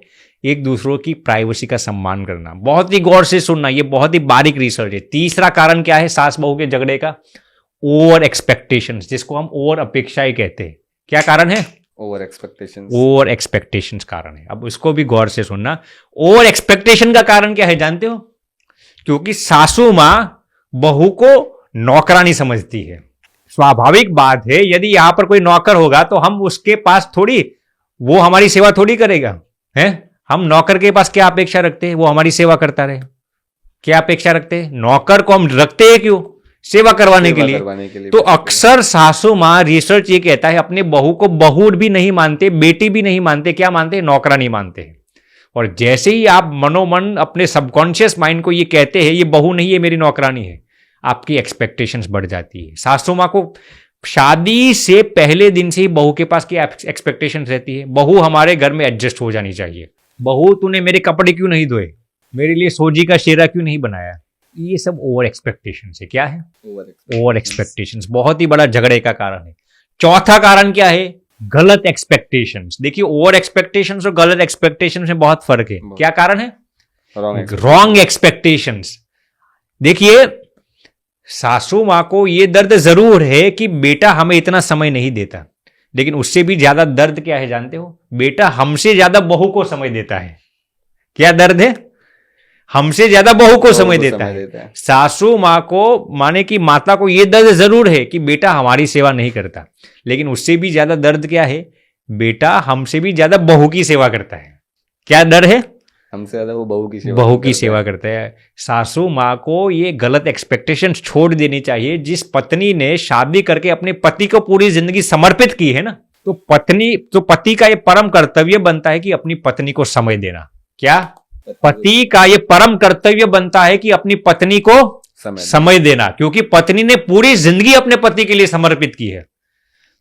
Speaker 1: एक दूसरों की प्राइवेसी का सम्मान करना, बहुत ही गौर से सुनना, ये बहुत ही बारीक रिसर्च है। तीसरा कारण क्या है सास बहू के झगड़े का? ओवर एक्सपेक्टेशंस, जिसको हम ओवर अपेक्षाएं कहते हैं। क्या कारण है?
Speaker 2: Over expectations.
Speaker 1: ओवर एक्सपेक्टेशंस कारण है। अब उसको भी गौर से सुनना। ओवर एक्सपेक्टेशन का कारण क्या है जानते हो? क्योंकि सासू मां बहू को नौकरानी समझती है। स्वाभाविक बात है, यदि यहां पर कोई नौकर होगा तो हम उसके पास थोड़ी, वो हमारी सेवा थोड़ी करेगा, है? हम नौकर के पास क्या अपेक्षा रखते हैं? वो हमारी सेवा करता रहे। क्या अपेक्षा रखते हैं? नौकर को हम रखते हैं क्यों? सेवा करवाने के लिए। तो अक्सर सासू मां, रिसर्च ये कहता है, अपने बहू को बहू भी नहीं मानते, बेटी भी नहीं मानते, क्या मानते? नौकरानी मानते हैं। और जैसे ही आप मनोमन अपने सबकॉन्शियस माइंड को ये कहते हैं ये बहू नहीं है, मेरी नौकरानी है, आपकी एक्सपेक्टेशंस बढ़ जाती है। सासू मां को शादी से पहले दिन से ही बहू के पास क्या एक्सपेक्टेशंस रहती है? बहू हमारे घर में एडजस्ट हो जानी चाहिए। बहू तूने मेरे कपड़े क्यों नहीं धोए? मेरे लिए सोजी का शेरा क्यों नहीं बनाया? ये सब ओवर एक्सपेक्टेशंस है। क्या है? ओवर एक्सपेक्टेशंस बहुत ही बड़ा झगड़े का कारण है। चौथा कारण क्या है? गलत एक्सपेक्टेशंस। देखिए, ओवर एक्सपेक्टेशंस और गलत एक्सपेक्टेशंस में बहुत फर्क है। क्या कारण है? Wrong expectations. देखिए, सासू मां को यह दर्द जरूर है कि बेटा हमें इतना समय नहीं देता, लेकिन उससे भी ज्यादा दर्द क्या है जानते हो? बेटा हमसे ज्यादा बहू को समय देता है। क्या दर्द है? हमसे ज्यादा बहू को समय देता है। सासू माँ को, माने कि माता को यह दर्द जरूर है कि बेटा हमारी सेवा नहीं करता, लेकिन उससे भी ज्यादा दर्द क्या है? बेटा हमसे भी ज्यादा बहू की सेवा करता है। क्या डर है?
Speaker 2: हमसे ज्यादा वो बहू की
Speaker 1: सेवा करता है। सासू माँ को ये गलत एक्सपेक्टेशंस छोड़ देनी चाहिए। जिस पत्नी ने शादी करके अपने पति को पूरी जिंदगी समर्पित की है ना, तो पति का ये परम कर्तव्य बनता है कि अपनी पत्नी को समय देना। क्या? पति का ये परम कर्तव्य बनता है कि अपनी पत्नी को समय देना, क्योंकि पत्नी ने पूरी जिंदगी अपने पति के लिए समर्पित की है।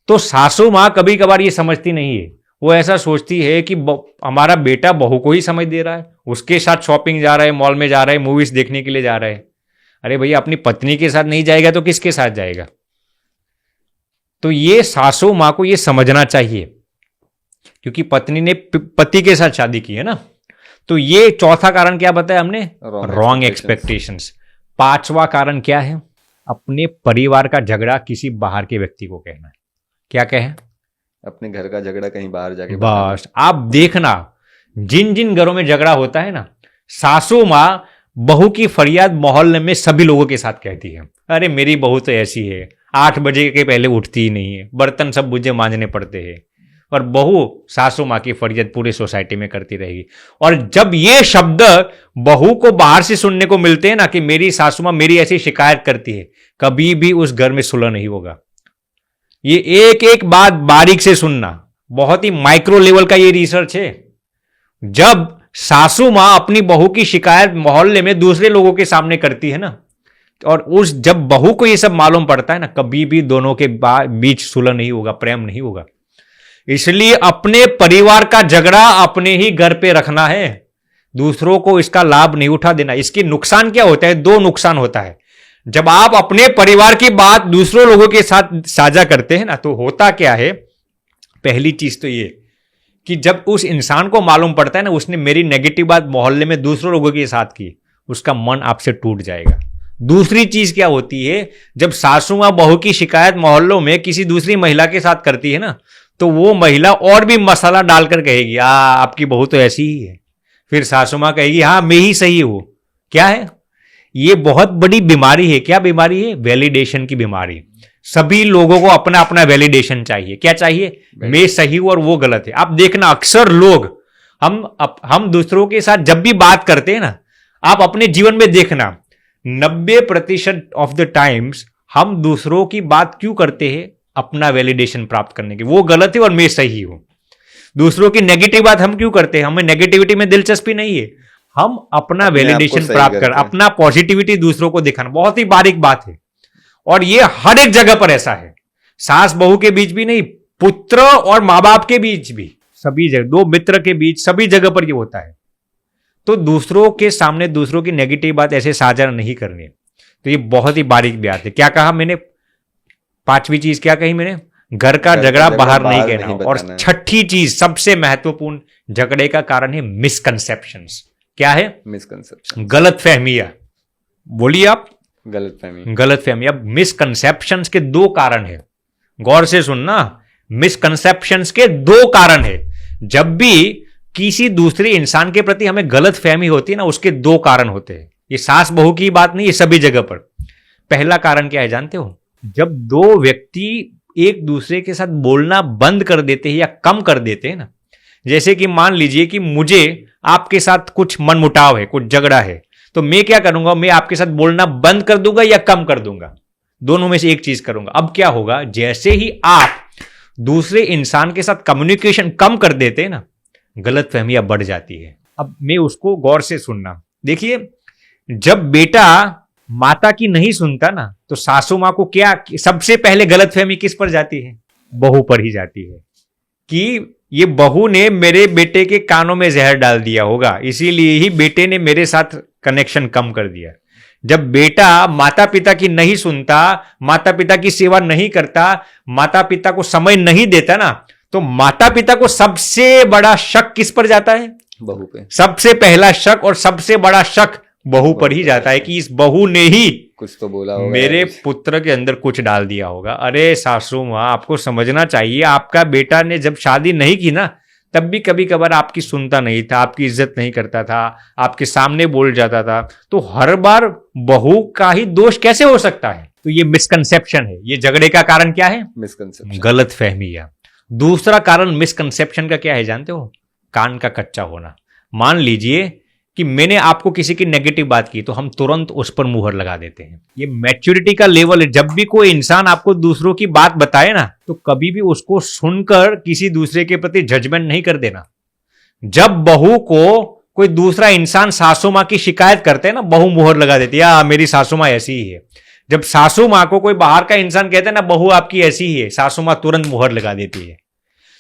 Speaker 1: तो सासू मां कभी कभार ये समझती नहीं है, वो ऐसा सोचती है कि हमारा बेटा बहू को ही समय दे रहा है, उसके साथ शॉपिंग जा रहा है, मॉल में जा रहा है, मूवीज देखने के लिए जा रहा है। अरे भैया, अपनी पत्नी के साथ नहीं जाएगा तो किसके साथ जाएगा? तो ये सासू मां को ये समझना चाहिए, क्योंकि पत्नी ने पति के साथ शादी की है ना। तो ये चौथा कारण क्या बताया हमने? Wrong expectations. पांचवा कारण क्या है? अपने परिवार का झगड़ा किसी बाहर के व्यक्ति को कहना। क्या कहें?
Speaker 2: अपने घर का झगड़ा कहीं बाहर जाके
Speaker 1: बस आप देखना, जिन जिन घरों में झगड़ा होता है ना, सासू माँ बहू की फरियाद मोहल्ले में सभी लोगों के साथ कहती है। अरे मेरी बहू तो ऐसी है, 8 बजे के पहले उठती ही नहीं है, बर्तन सब मुझे मांजने पड़ते हैं। और बहू सासू माँ की फरियाद पूरी सोसाइटी में करती रहेगी। और जब ये शब्द बहू को बाहर से सुनने को मिलते हैं ना कि मेरी सासू माँ मेरी ऐसी शिकायत करती है, कभी भी उस घर में सुलह नहीं होगा। ये एक एक बात बारीक से सुनना, बहुत ही माइक्रो लेवल का ये रिसर्च है। जब सासू माँ अपनी बहू की शिकायत मोहल्ले में दूसरे लोगों के सामने करती है ना, और जब बहू को ये सब मालूम पड़ता है ना, कभी भी दोनों के बीच सुलह नहीं होगा, प्रेम नहीं होगा। इसलिए अपने परिवार का झगड़ा अपने ही घर पे रखना है, दूसरों को इसका लाभ नहीं उठा देना। इसके नुकसान क्या होता है? 2 नुकसान होता है। जब आप अपने परिवार की बात दूसरों लोगों के साथ साझा करते हैं ना, तो होता क्या है? पहली चीज तो ये कि जब उस इंसान को मालूम पड़ता है ना उसने मेरी नेगेटिव बात मोहल्ले में दूसरों लोगों के साथ की, उसका मन आपसे टूट जाएगा। दूसरी चीज क्या होती है? जब सासू मां बहू की शिकायत मोहल्लों में किसी दूसरी महिला के साथ करती है ना, तो वो महिला और भी मसाला डालकर कहेगी, आपकी बहू तो ऐसी ही है, फिर सासू माँ कहेगी हाँ मैं ही सही हूं। क्या है ये? बहुत बड़ी बीमारी है। क्या बीमारी है? वैलिडेशन की बीमारी। सभी लोगों को अपना अपना वैलिडेशन चाहिए। क्या चाहिए? मैं सही हूं और वो गलत है। आप देखना अक्सर लोग हम दूसरों के साथ जब भी बात करते हैं ना, आप अपने जीवन में देखना 90% ऑफ द टाइम्स हम दूसरों की बात क्यों करते हैं? अपना वैलिडेशन प्राप्त करने की। वो गलत है और मैं सही हूं। दूसरों की नेगेटिव बात हम क्यों करते हैं? हमें नेगेटिविटी में दिलचस्पी नहीं है। हम अपना वैलिडेशन प्राप्त कर, अपना पॉजिटिविटी दूसरों को दिखाना। बहुत ही बारीक बात है और ये हर एक जगह पर ऐसा है। सास बहू के बीच भी नहीं, पुत्र और मां बाप के बीच भी, सभी जगह, दो मित्र के बीच, सभी जगह पर ये होता है। तो दूसरों के सामने दूसरों की नेगेटिव बात ऐसे साझा नहीं करनी। तो ये बहुत ही बारीक बात है। क्या कहा मैंने? पांचवी चीज क्या कही मैंने? घर का झगड़ा बाहर नहीं कहना। और छठी चीज सबसे महत्वपूर्ण झगड़े का कारण है मिसकंसेप्शंस। क्या है?
Speaker 2: मिसकंसेप्शन,
Speaker 1: गलत फहमियां। बोलिए आप।
Speaker 2: गलत फहमी।
Speaker 1: अब मिसकंसेप्शंस के दो कारण है, गौर से सुनना। मिसकंसेप्शंस के दो कारण है। जब भी किसी दूसरे इंसान के प्रति हमें गलत फहमी होती है ना, उसके दो कारण होते हैं। ये सास बहू की बात नहीं, ये सभी जगह पर। पहला कारण क्या है जानते हो? जब दो व्यक्ति एक दूसरे के साथ बोलना बंद कर देते हैं या कम कर देते हैं ना, जैसे कि मान लीजिए कि मुझे आपके साथ कुछ मनमुटाव है, कुछ झगड़ा है, तो मैं क्या करूंगा? मैं आपके साथ बोलना बंद कर दूंगा या कम कर दूंगा? दोनों में से एक चीज करूंगा। अब क्या होगा? जैसे ही आप दूसरे इंसान के साथ कम्युनिकेशन कम कर देते हैं ना, गलत फहमियां बढ़ जाती है। अब मैं उसको गौर से सुनना। देखिए, जब बेटा माता की नहीं सुनता ना, तो सासू मां को क्या सबसे पहले गलत फहमी किस पर जाती है? बहू पर ही जाती है कि ये बहू ने मेरे बेटे के कानों में जहर डाल दिया होगा, इसीलिए ही बेटे ने मेरे साथ कनेक्शन कम कर दिया। जब बेटा माता पिता की नहीं सुनता, माता पिता की सेवा नहीं करता, माता पिता को समय नहीं देता ना, तो माता पिता को सबसे बड़ा शक किस पर जाता है?
Speaker 2: बहू पे।
Speaker 1: सबसे पहला शक और सबसे बड़ा शक बहू पर ही जाता है कि इस बहू ने ही
Speaker 2: कुछ तो बोला होगा,
Speaker 1: मेरे पुत्र के अंदर कुछ डाल दिया होगा। अरे सासू मां, आपको समझना चाहिए, आपका बेटा ने जब शादी नहीं की ना, तब भी कभी कभार आपकी सुनता नहीं था, आपकी इज्जत नहीं करता था, आपके सामने बोल जाता था। तो हर बार बहू का ही दोष कैसे हो सकता है? तो ये मिसकंसेप्शन है। ये झगड़े का कारण क्या है?
Speaker 2: मिसकंसेप्शन,
Speaker 1: गलत फहमियां। दूसरा कारण मिसकंसेप्शन का क्या है जानते हो? कान का कच्चा होना। मान लीजिए कि मैंने आपको किसी की नेगेटिव बात की, तो हम तुरंत उस पर मुहर लगा देते हैं। ये मैच्योरिटी का लेवल है। जब भी कोई इंसान आपको दूसरों की बात बताए ना, तो कभी भी उसको सुनकर किसी दूसरे के प्रति जजमेंट नहीं कर देना। जब बहू को कोई दूसरा इंसान सासू माँ की शिकायत करते हैं ना, बहू मुहर लगा देती है, मेरी सासू माँ ऐसी ही है। जब सासू माँ को कोई बाहर का इंसान कहते हैं ना, बहू आपकी ऐसी ही है, सासू माँ तुरंत मुहर लगा देती है।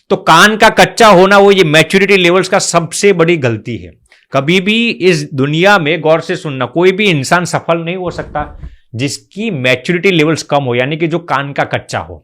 Speaker 1: तो कान का कच्चा होना, वो ये मैच्योरिटी लेवल्स का सबसे बड़ी गलती है। कभी भी इस दुनिया में गौर से सुनना, कोई भी इंसान सफल नहीं हो सकता जिसकी मैच्योरिटी लेवल्स कम हो, यानी कि जो कान का कच्चा हो।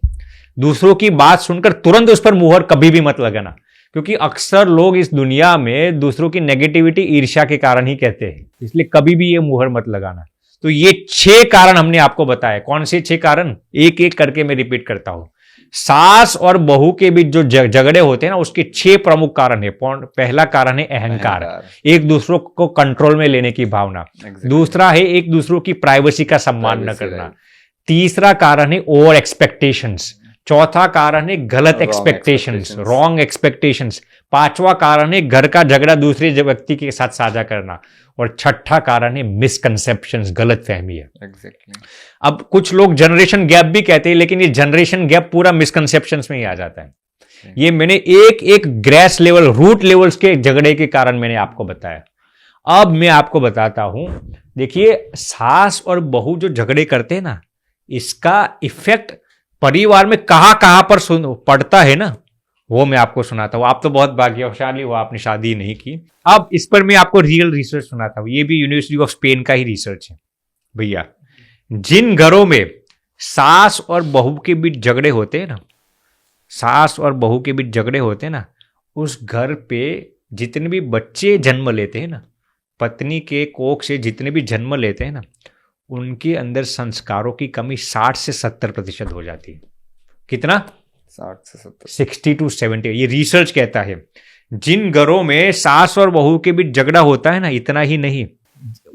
Speaker 1: दूसरों की बात सुनकर तुरंत उस पर मुहर कभी भी मत लगाना, क्योंकि अक्सर लोग इस दुनिया में दूसरों की नेगेटिविटी ईर्ष्या के कारण ही कहते हैं, इसलिए कभी भी ये मुहर मत लगाना। तो ये 6 कारण हमने आपको बताए। कौन से 6 कारण? एक एक करके मैं रिपीट करता हूं। सास और बहू के बीच जो झगड़े होते हैं ना, उसके 6 प्रमुख कारण है। पहला कारण है अहंकार, एक दूसरों को कंट्रोल में लेने की भावना। दूसरा है एक दूसरों की प्राइवेसी का सम्मान न करना। तीसरा कारण है ओवर एक्सपेक्टेशंस। चौथा कारण है गलत एक्सपेक्टेशंस, रॉन्ग एक्सपेक्टेशंस। पांचवा कारण है घर का झगड़ा दूसरे व्यक्ति के साथ साझा करना। और छठा कारण है मिसकंसेप्शंस, गलत फहमी है। अब कुछ लोग जनरेशन गैप भी कहते हैं, लेकिन ये जनरेशन गैप पूरा मिसकंसेप्शंस में ही आ जाता है। ये मैंने एक एक ग्रेस लेवल, रूट लेवल्स के झगड़े के कारण मैंने आपको बताया। अब मैं आपको बताता हूं। देखिए, सास और बहू जो झगड़े करते हैं ना, इसका इफेक्ट परिवार में कहां पर पड़ता है ना, वो मैं आपको सुनाता हूं। आप तो बहुत भाग्यशाली हो, आपने शादी नहीं की। अब इस पर मैं आपको रियल रिसर्च सुनाता हूं। ये भी यूनिवर्सिटी ऑफ स्पेन का ही रिसर्च है भैया। जिन घरों में सास और बहू के बीच झगड़े होते हैं ना, सास और बहू के बीच झगड़े होते हैं ना, उस घर पे जितने भी बच्चे जन्म लेते हैं ना, पत्नी के कोख से जितने भी जन्म लेते हैं ना, उनके अंदर संस्कारों की कमी 60 से 70% हो जाती है। कितना?
Speaker 2: 60 से 70,
Speaker 1: 60 to 70। ये रिसर्च कहता है जिन घरों में सास और बहू के बीच झगड़ा होता है ना, इतना ही नहीं,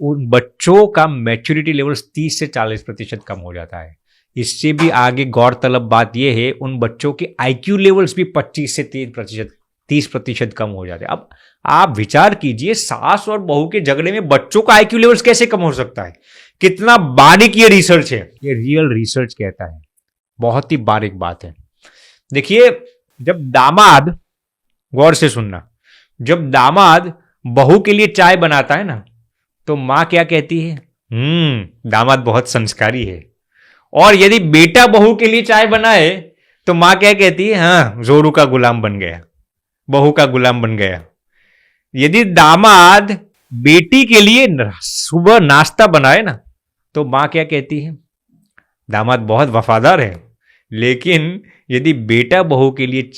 Speaker 1: उन बच्चों का मैच्योरिटी लेवल 30 से 40% कम हो जाता है। इससे भी आगे गौरतलब बात यह है, उन बच्चों के IQ लेवल्स भी 25 से 30% कम हो जाते हैं। अब आप विचार कीजिए, सास और बहू के झगड़े में बच्चों का IQ लेवल्स कैसे कम हो सकता है? कितना बारीक ये रिसर्च है, ये रियल रिसर्च कहता है। बहुत ही बारीक बात है। देखिए, जब दामाद, गौर से सुनना, जब दामाद बहू के लिए चाय बनाता है ना, तो मां क्या कहती है? दामाद बहुत संस्कारी है। और यदि बेटा बहू के लिए चाय बनाए तो मां क्या कहती है? हाँ, जोरू का गुलाम बन गया, बहू का गुलाम बन गया। यदि दामाद बेटी के लिए सुबह नाश्ता बनाए ना, तो मां क्या कहती है? दामाद बहुत वफादार है। लेकिन यदि बेटा बहू के लिए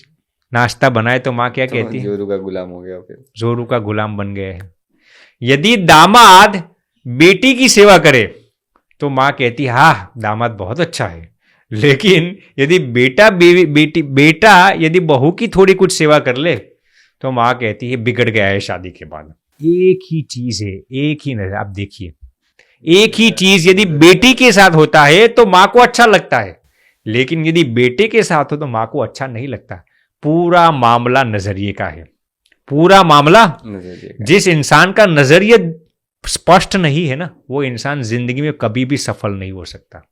Speaker 1: नाश्ता बनाए तो मां क्या कहती है?
Speaker 2: जोरू का गुलाम हो गया, फिर
Speaker 1: जोरू का गुलाम बन गया है। यदि दामाद बेटी की सेवा करे तो मां कहती है, हाँ, दामाद बहुत अच्छा है। लेकिन यदि बेटा यदि बहू की थोड़ी कुछ सेवा कर ले तो मां कहती है, बिगड़ गया है शादी के बाद। एक ही चीज है, एक ही नजर, आप देखिए, एक ही चीज यदि बेटी के साथ होता है तो मां को अच्छा लगता है, लेकिन यदि बेटे के साथ हो तो मां को अच्छा नहीं लगता। पूरा मामला नजरिए का है, पूरा मामला जिस इंसान का नजरिया स्पष्ट नहीं है ना, वो इंसान जिंदगी में कभी भी सफल नहीं हो सकता।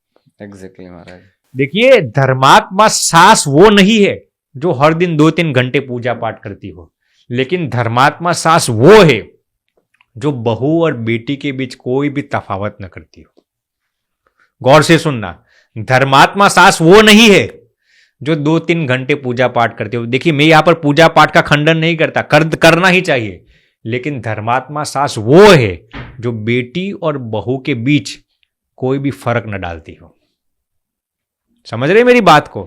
Speaker 2: एग्जैक्टली महाराज।
Speaker 1: देखिए, धर्मात्मा सास वो नहीं है जो हर दिन 2-3 घंटे पूजा पाठ करती हो, लेकिन धर्मात्मा सास वो है जो बहू और बेटी के बीच कोई भी तफावत न करती हो। गौर से सुनना, धर्मात्मा सास वो नहीं है जो 2-3 घंटे पूजा पाठ करते हो। देखिए, मैं यहां पर पूजा पाठ का खंडन नहीं करता, करना ही चाहिए, लेकिन धर्मात्मा सास वो है जो बेटी और बहू के बीच कोई भी फर्क न डालती हो। समझ रहे मेरी बात को?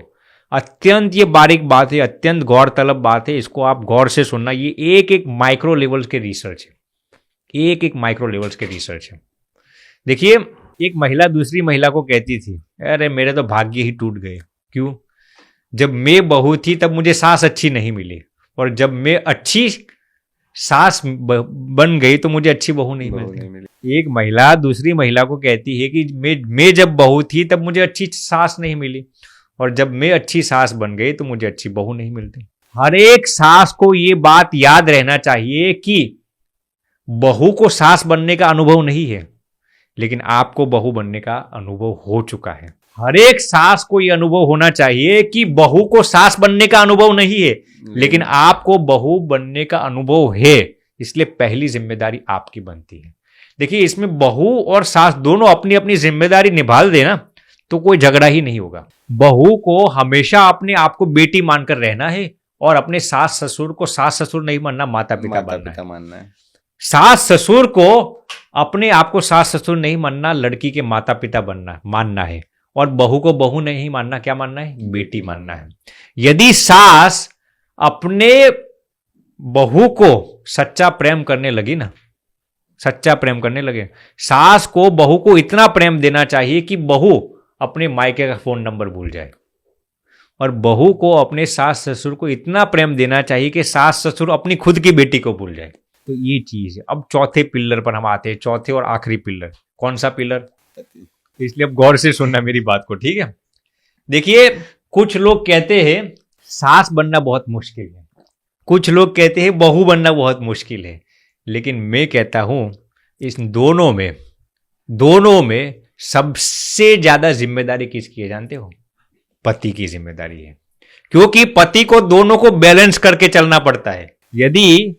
Speaker 1: अत्यंत ये बारीक बात है, अत्यंत गौरतलब बात है। इसको आप गौर से सुनना। ये एक एक माइक्रो लेवल्स के रिसर्च है, एक एक माइक्रो लेवल्स के रिसर्च है। देखिए, एक महिला दूसरी महिला को कहती थी, अरे मेरे तो भाग्य ही टूट गए। क्यों? जब मैं बहू थी तब मुझे सास अच्छी नहीं मिली, और जब मैं अच्छी सास बन गई तो मुझे अच्छी बहू नहीं मिली। एक महिला दूसरी महिला को कहती है कि मैं जब बहू थी तब मुझे अच्छी सास नहीं मिली, और जब मैं अच्छी सास बन गई तो मुझे अच्छी बहू नहीं मिलती। हर एक सास को ये बात याद रहना चाहिए कि बहू को सास बनने का अनुभव नहीं है, लेकिन आपको बहू बनने का अनुभव हो चुका है। हर एक सास को यह अनुभव होना चाहिए कि बहू को सास बनने का अनुभव नहीं है, लेकिन आपको बहू बनने का अनुभव है। इसलिए पहली जिम्मेदारी आपकी बनती है। देखिए, इसमें बहू और सास दोनों अपनी अपनी जिम्मेदारी निभा देना तो कोई झगड़ा ही नहीं होगा। बहू को हमेशा अपने आप को बेटी मानकर रहना है, और अपने सास ससुर को सास ससुर नहीं मानना, माता पिता मानना है। सास ससुर को अपने आप को सास ससुर नहीं मानना, लड़की के माता पिता मानना है। और बहू को बहू नहीं मानना, क्या मानना है? बेटी मानना है। यदि सास अपने बहू को सच्चा प्रेम करने लगी ना, सच्चा प्रेम करने लगे, सास को बहू को इतना प्रेम देना चाहिए कि बहू अपने मायके का फोन नंबर भूल जाए, और बहू को अपने सास ससुर को इतना प्रेम देना चाहिए कि सास ससुर अपनी खुद की बेटी को भूल जाए। तो ये चीज है। अब चौथे पिलर पर हम आते हैं, चौथे और आखिरी पिलर। कौन सा पिलर? इसलिए अब गौर से सुनना मेरी बात को, ठीक है? देखिए, कुछ लोग कहते हैं सास बनना बहुत मुश्किल है, कुछ लोग कहते हैं बहू बनना बहुत मुश्किल है, लेकिन मैं कहता हूं इस दोनों में सबसे ज्यादा जिम्मेदारी किसकी है जानते हो? पति की जिम्मेदारी है, क्योंकि पति को दोनों को बैलेंस करके चलना पड़ता है। यदि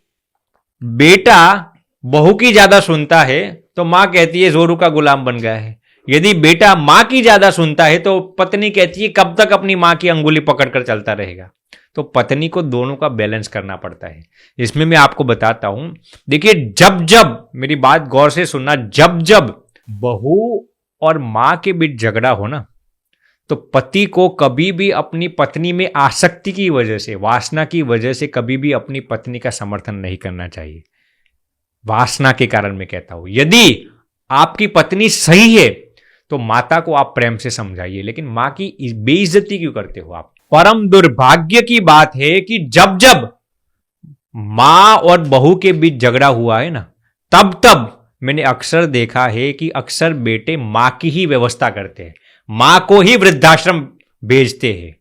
Speaker 1: बेटा बहू की ज्यादा सुनता है तो मां कहती है जोरू का गुलाम बन गया है। यदि बेटा मां की ज्यादा सुनता है तो पत्नी कहती है कब तक अपनी मां की अंगुली पकड़कर चलता रहेगा। तो पत्नी को दोनों का बैलेंस करना पड़ता है। इसमें मैं आपको बताता हूं, देखिए, जब मेरी बात गौर से सुनना, जब बहू और मां के बीच झगड़ा हो ना, तो पति को कभी भी अपनी पत्नी में आसक्ति की वजह से, वासना की वजह से कभी भी अपनी पत्नी का समर्थन नहीं करना चाहिए। वासना के कारण मैं कहता हूं, यदि आपकी पत्नी सही है तो माता को आप प्रेम से समझाइए, लेकिन मां की बेइज्जती क्यों करते हो आप? परम दुर्भाग्य की बात है कि जब माँ और बहू के बीच झगड़ा हुआ है ना, तब मैंने अक्सर देखा है कि अक्सर बेटे माँ की ही व्यवस्था करते हैं, माँ को ही वृद्धाश्रम भेजते हैं।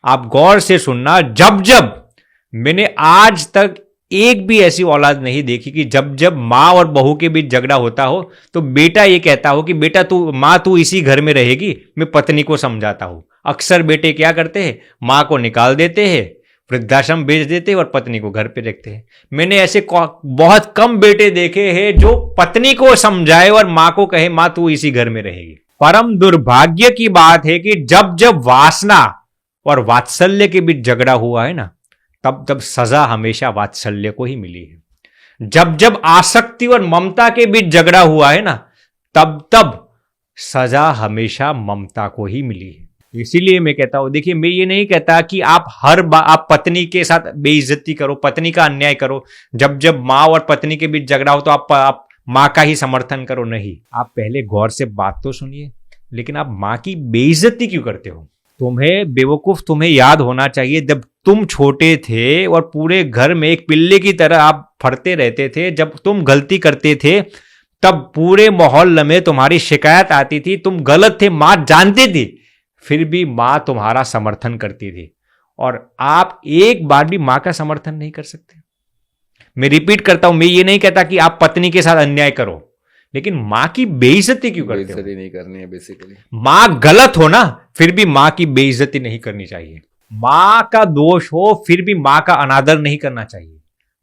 Speaker 1: आप गौर से सुनना, जब मैंने आज तक एक भी ऐसी औलाद नहीं देखी कि जब माँ और बहू के बीच झगड़ा होता हो तो बेटा ये कहता हो कि बेटा तू इसी घर में रहेगी, मैं पत्नी को समझाता हूं। अक्सर बेटे क्या करते हैं, माँ को निकाल देते हैं, वृद्धाश्रम भेज देते हैं और पत्नी को घर पे रखते हैं। मैंने ऐसे बहुत कम बेटे देखे हैं जो पत्नी को समझाए और माँ को कहे माँ तू इसी घर में रहेगी। परम दुर्भाग्य की बात है कि जब वासना और वात्सल्य के बीच झगड़ा हुआ है ना, तब सजा हमेशा वात्सल्य को ही मिली है। जब आसक्ति और ममता के बीच झगड़ा हुआ है ना, तब सजा हमेशा ममता को ही मिली है। इसीलिए मैं कहता हूं, देखिए मैं ये नहीं कहता कि आप आप पत्नी के साथ बेइज्जती करो, पत्नी का अन्याय करो। जब माँ और पत्नी के बीच झगड़ा हो तो आप माँ का ही समर्थन करो, नहीं। आप पहले गौर से बात तो सुनिए, लेकिन आप माँ की बेइज्जती क्यों करते हो? तुम्हें बेवकूफ, तुम्हें याद होना चाहिए जब तुम छोटे थे और पूरे घर में एक पिल्ले की तरह आप फरते रहते थे, जब तुम गलती करते थे तब पूरे मोहल्ले में तुम्हारी शिकायत आती थी, तुम गलत थे, माँ जानती थी, फिर भी माँ तुम्हारा समर्थन करती थी। और आप एक बार भी माँ का समर्थन नहीं कर सकते। मैं रिपीट करता हूं, मैं ये नहीं कहता कि आप पत्नी के साथ अन्याय करो, लेकिन माँ की बेइज्जती क्यों करते हो?
Speaker 2: बेइज्जती नहीं करनी है बेसिकली।
Speaker 1: माँ गलत हो ना, फिर भी माँ की बेइज्जती नहीं करनी चाहिए। माँ का दोष हो फिर भी माँ का अनादर नहीं करना चाहिए।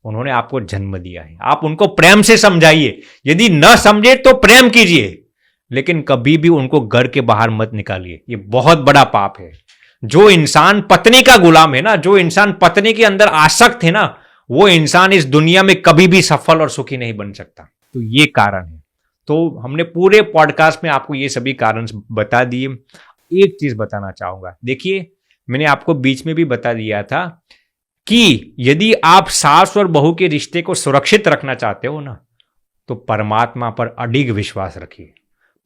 Speaker 1: उन्होंने आपको जन्म दिया है, आप उनको प्रेम से समझाइए, यदि न समझे तो प्रेम कीजिए, लेकिन कभी भी उनको घर के बाहर मत निकालिए। ये बहुत बड़ा पाप है। जो इंसान पत्नी का गुलाम है ना, जो इंसान पत्नी के अंदर आसक्त है ना, वो इंसान इस दुनिया में कभी भी सफल और सुखी नहीं बन सकता। तो ये कारण है। तो हमने पूरे पॉडकास्ट में आपको ये सभी कारण बता दिए। एक चीज बताना चाहूंगा, देखिए मैंने आपको बीच में भी बता दिया था कि यदि आप सास और बहू के रिश्ते को सुरक्षित रखना चाहते हो ना, तो परमात्मा पर अडिग विश्वास रखिए,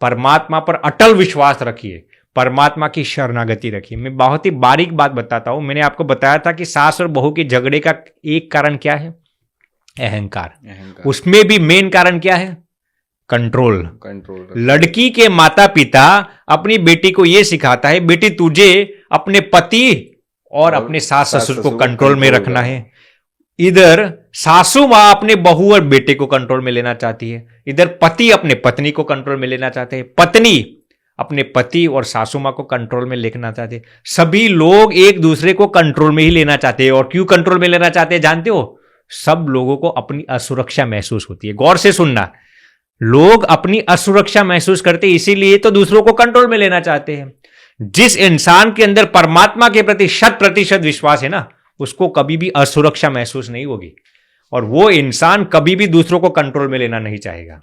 Speaker 1: परमात्मा पर अटल विश्वास रखिए, परमात्मा की शरणागति रखिए। मैं बहुत ही बारीक बात बताता हूं। मैंने आपको बताया था कि सास और बहू के झगड़े का एक कारण क्या है? अहंकार। उसमें भी मेन कारण क्या है? कंट्रोल। लड़की के माता पिता अपनी बेटी को यह सिखाता है, बेटी तुझे अपने पति और अपने सास ससुर को कंट्रोल में रखना है। इधर सासू माँ अपने बहू और बेटे को कंट्रोल में लेना चाहती है, इधर पति अपने पत्नी को कंट्रोल में लेना चाहते हैं, पत्नी अपने पति और सासू माँ को कंट्रोल में लेना चाहते हैं। सभी लोग एक दूसरे को कंट्रोल में ही लेना चाहते हैं। और क्यों कंट्रोल में लेना चाहते हैं जानते हो? सब लोगों को अपनी असुरक्षा महसूस होती है। गौर से सुनना, लोग अपनी असुरक्षा महसूस करते हैं, इसीलिए तो दूसरों को कंट्रोल में लेना चाहते हैं। जिस इंसान के अंदर परमात्मा के प्रति 100% विश्वास है ना, उसको कभी भी असुरक्षा महसूस नहीं होगी, और वो इंसान कभी भी दूसरों को कंट्रोल में लेना नहीं चाहेगा।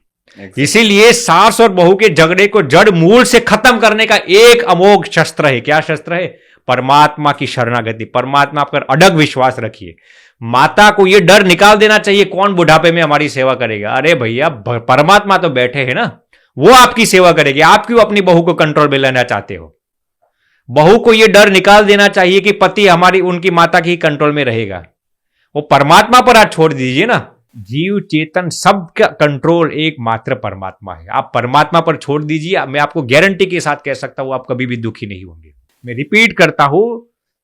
Speaker 1: इसीलिए सास और बहू के झगड़े को जड़ मूल से खत्म करने का एक अमोघ शस्त्र है। क्या शस्त्र है? परमात्मा की शरणागति, परमात्मा पर अडग विश्वास रखिए। माता को यह डर निकाल देना चाहिए, कौन बुढ़ापे में हमारी सेवा करेगा? अरे भैया, परमात्मा तो बैठे हैं ना, वो आपकी सेवा करेगी। आप क्यों अपनी बहू को कंट्रोल में लेना चाहते हो? बहू को यह डर निकाल देना चाहिए कि पति हमारी उनकी माता की कंट्रोल में रहेगा। वो परमात्मा पर आज छोड़ दीजिए ना। जीव चेतन सबका कंट्रोल एकमात्र परमात्मा है। आप परमात्मा पर छोड़ दीजिए, मैं आपको गारंटी के साथ कह सकता हूं, आप कभी भी दुखी नहीं होंगे। मैं रिपीट करता हूं,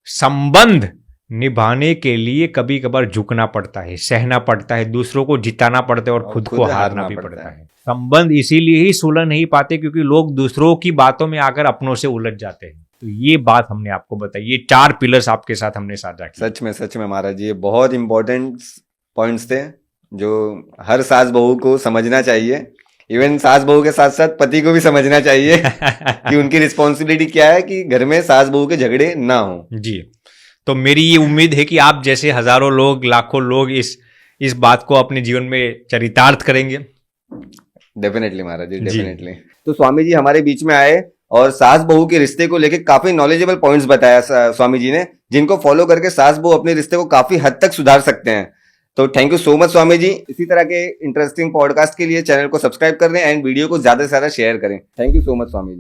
Speaker 1: संबंध निभाने के लिए कभी कभार झुकना पड़ता है, सहना पड़ता है, दूसरों को जिताना पड़ता है और खुद को हारना भी पड़ता है। संबंध इसीलिए ही सुलझ नहीं पाते क्योंकि लोग दूसरों की बातों में आकर अपनों से उलझ जाते हैं। तो ये बात हमने आपको बताई, ये 4 पिलर्स आपके साथ हमने साझा किए।
Speaker 2: सच में महाराज, ये बहुत इंपॉर्टेंट पॉइंट्स थे जो हर सास बहू को समझना चाहिए। इवन सास बहू के साथ साथ पति को भी समझना चाहिए कि उनकी रिस्पॉन्सिबिलिटी क्या है कि घर में सास बहू के झगड़े ना हो।
Speaker 1: जी, तो मेरी ये उम्मीद है कि आप जैसे हजारों लोग, लाखों लोग इस बात को अपने जीवन में चरितार्थ करेंगे।
Speaker 2: डेफिनेटली महाराज जी, डेफिनेटली। तो स्वामी जी हमारे बीच में आए और सास बहू के रिश्ते को लेकर काफी नॉलेजेबल पॉइंट्स बताया स्वामी जी ने, जिनको फॉलो करके सास बहू अपने रिश्ते को काफी हद तक सुधार सकते हैं। तो thank you so much Swami जी। इसी तरह के इंटरेस्टिंग पॉडकास्ट के लिए चैनल को सब्सक्राइब कर लें एंड वीडियो को ज्यादा से ज्यादा शेयर करें। Thank you so much Swami ji.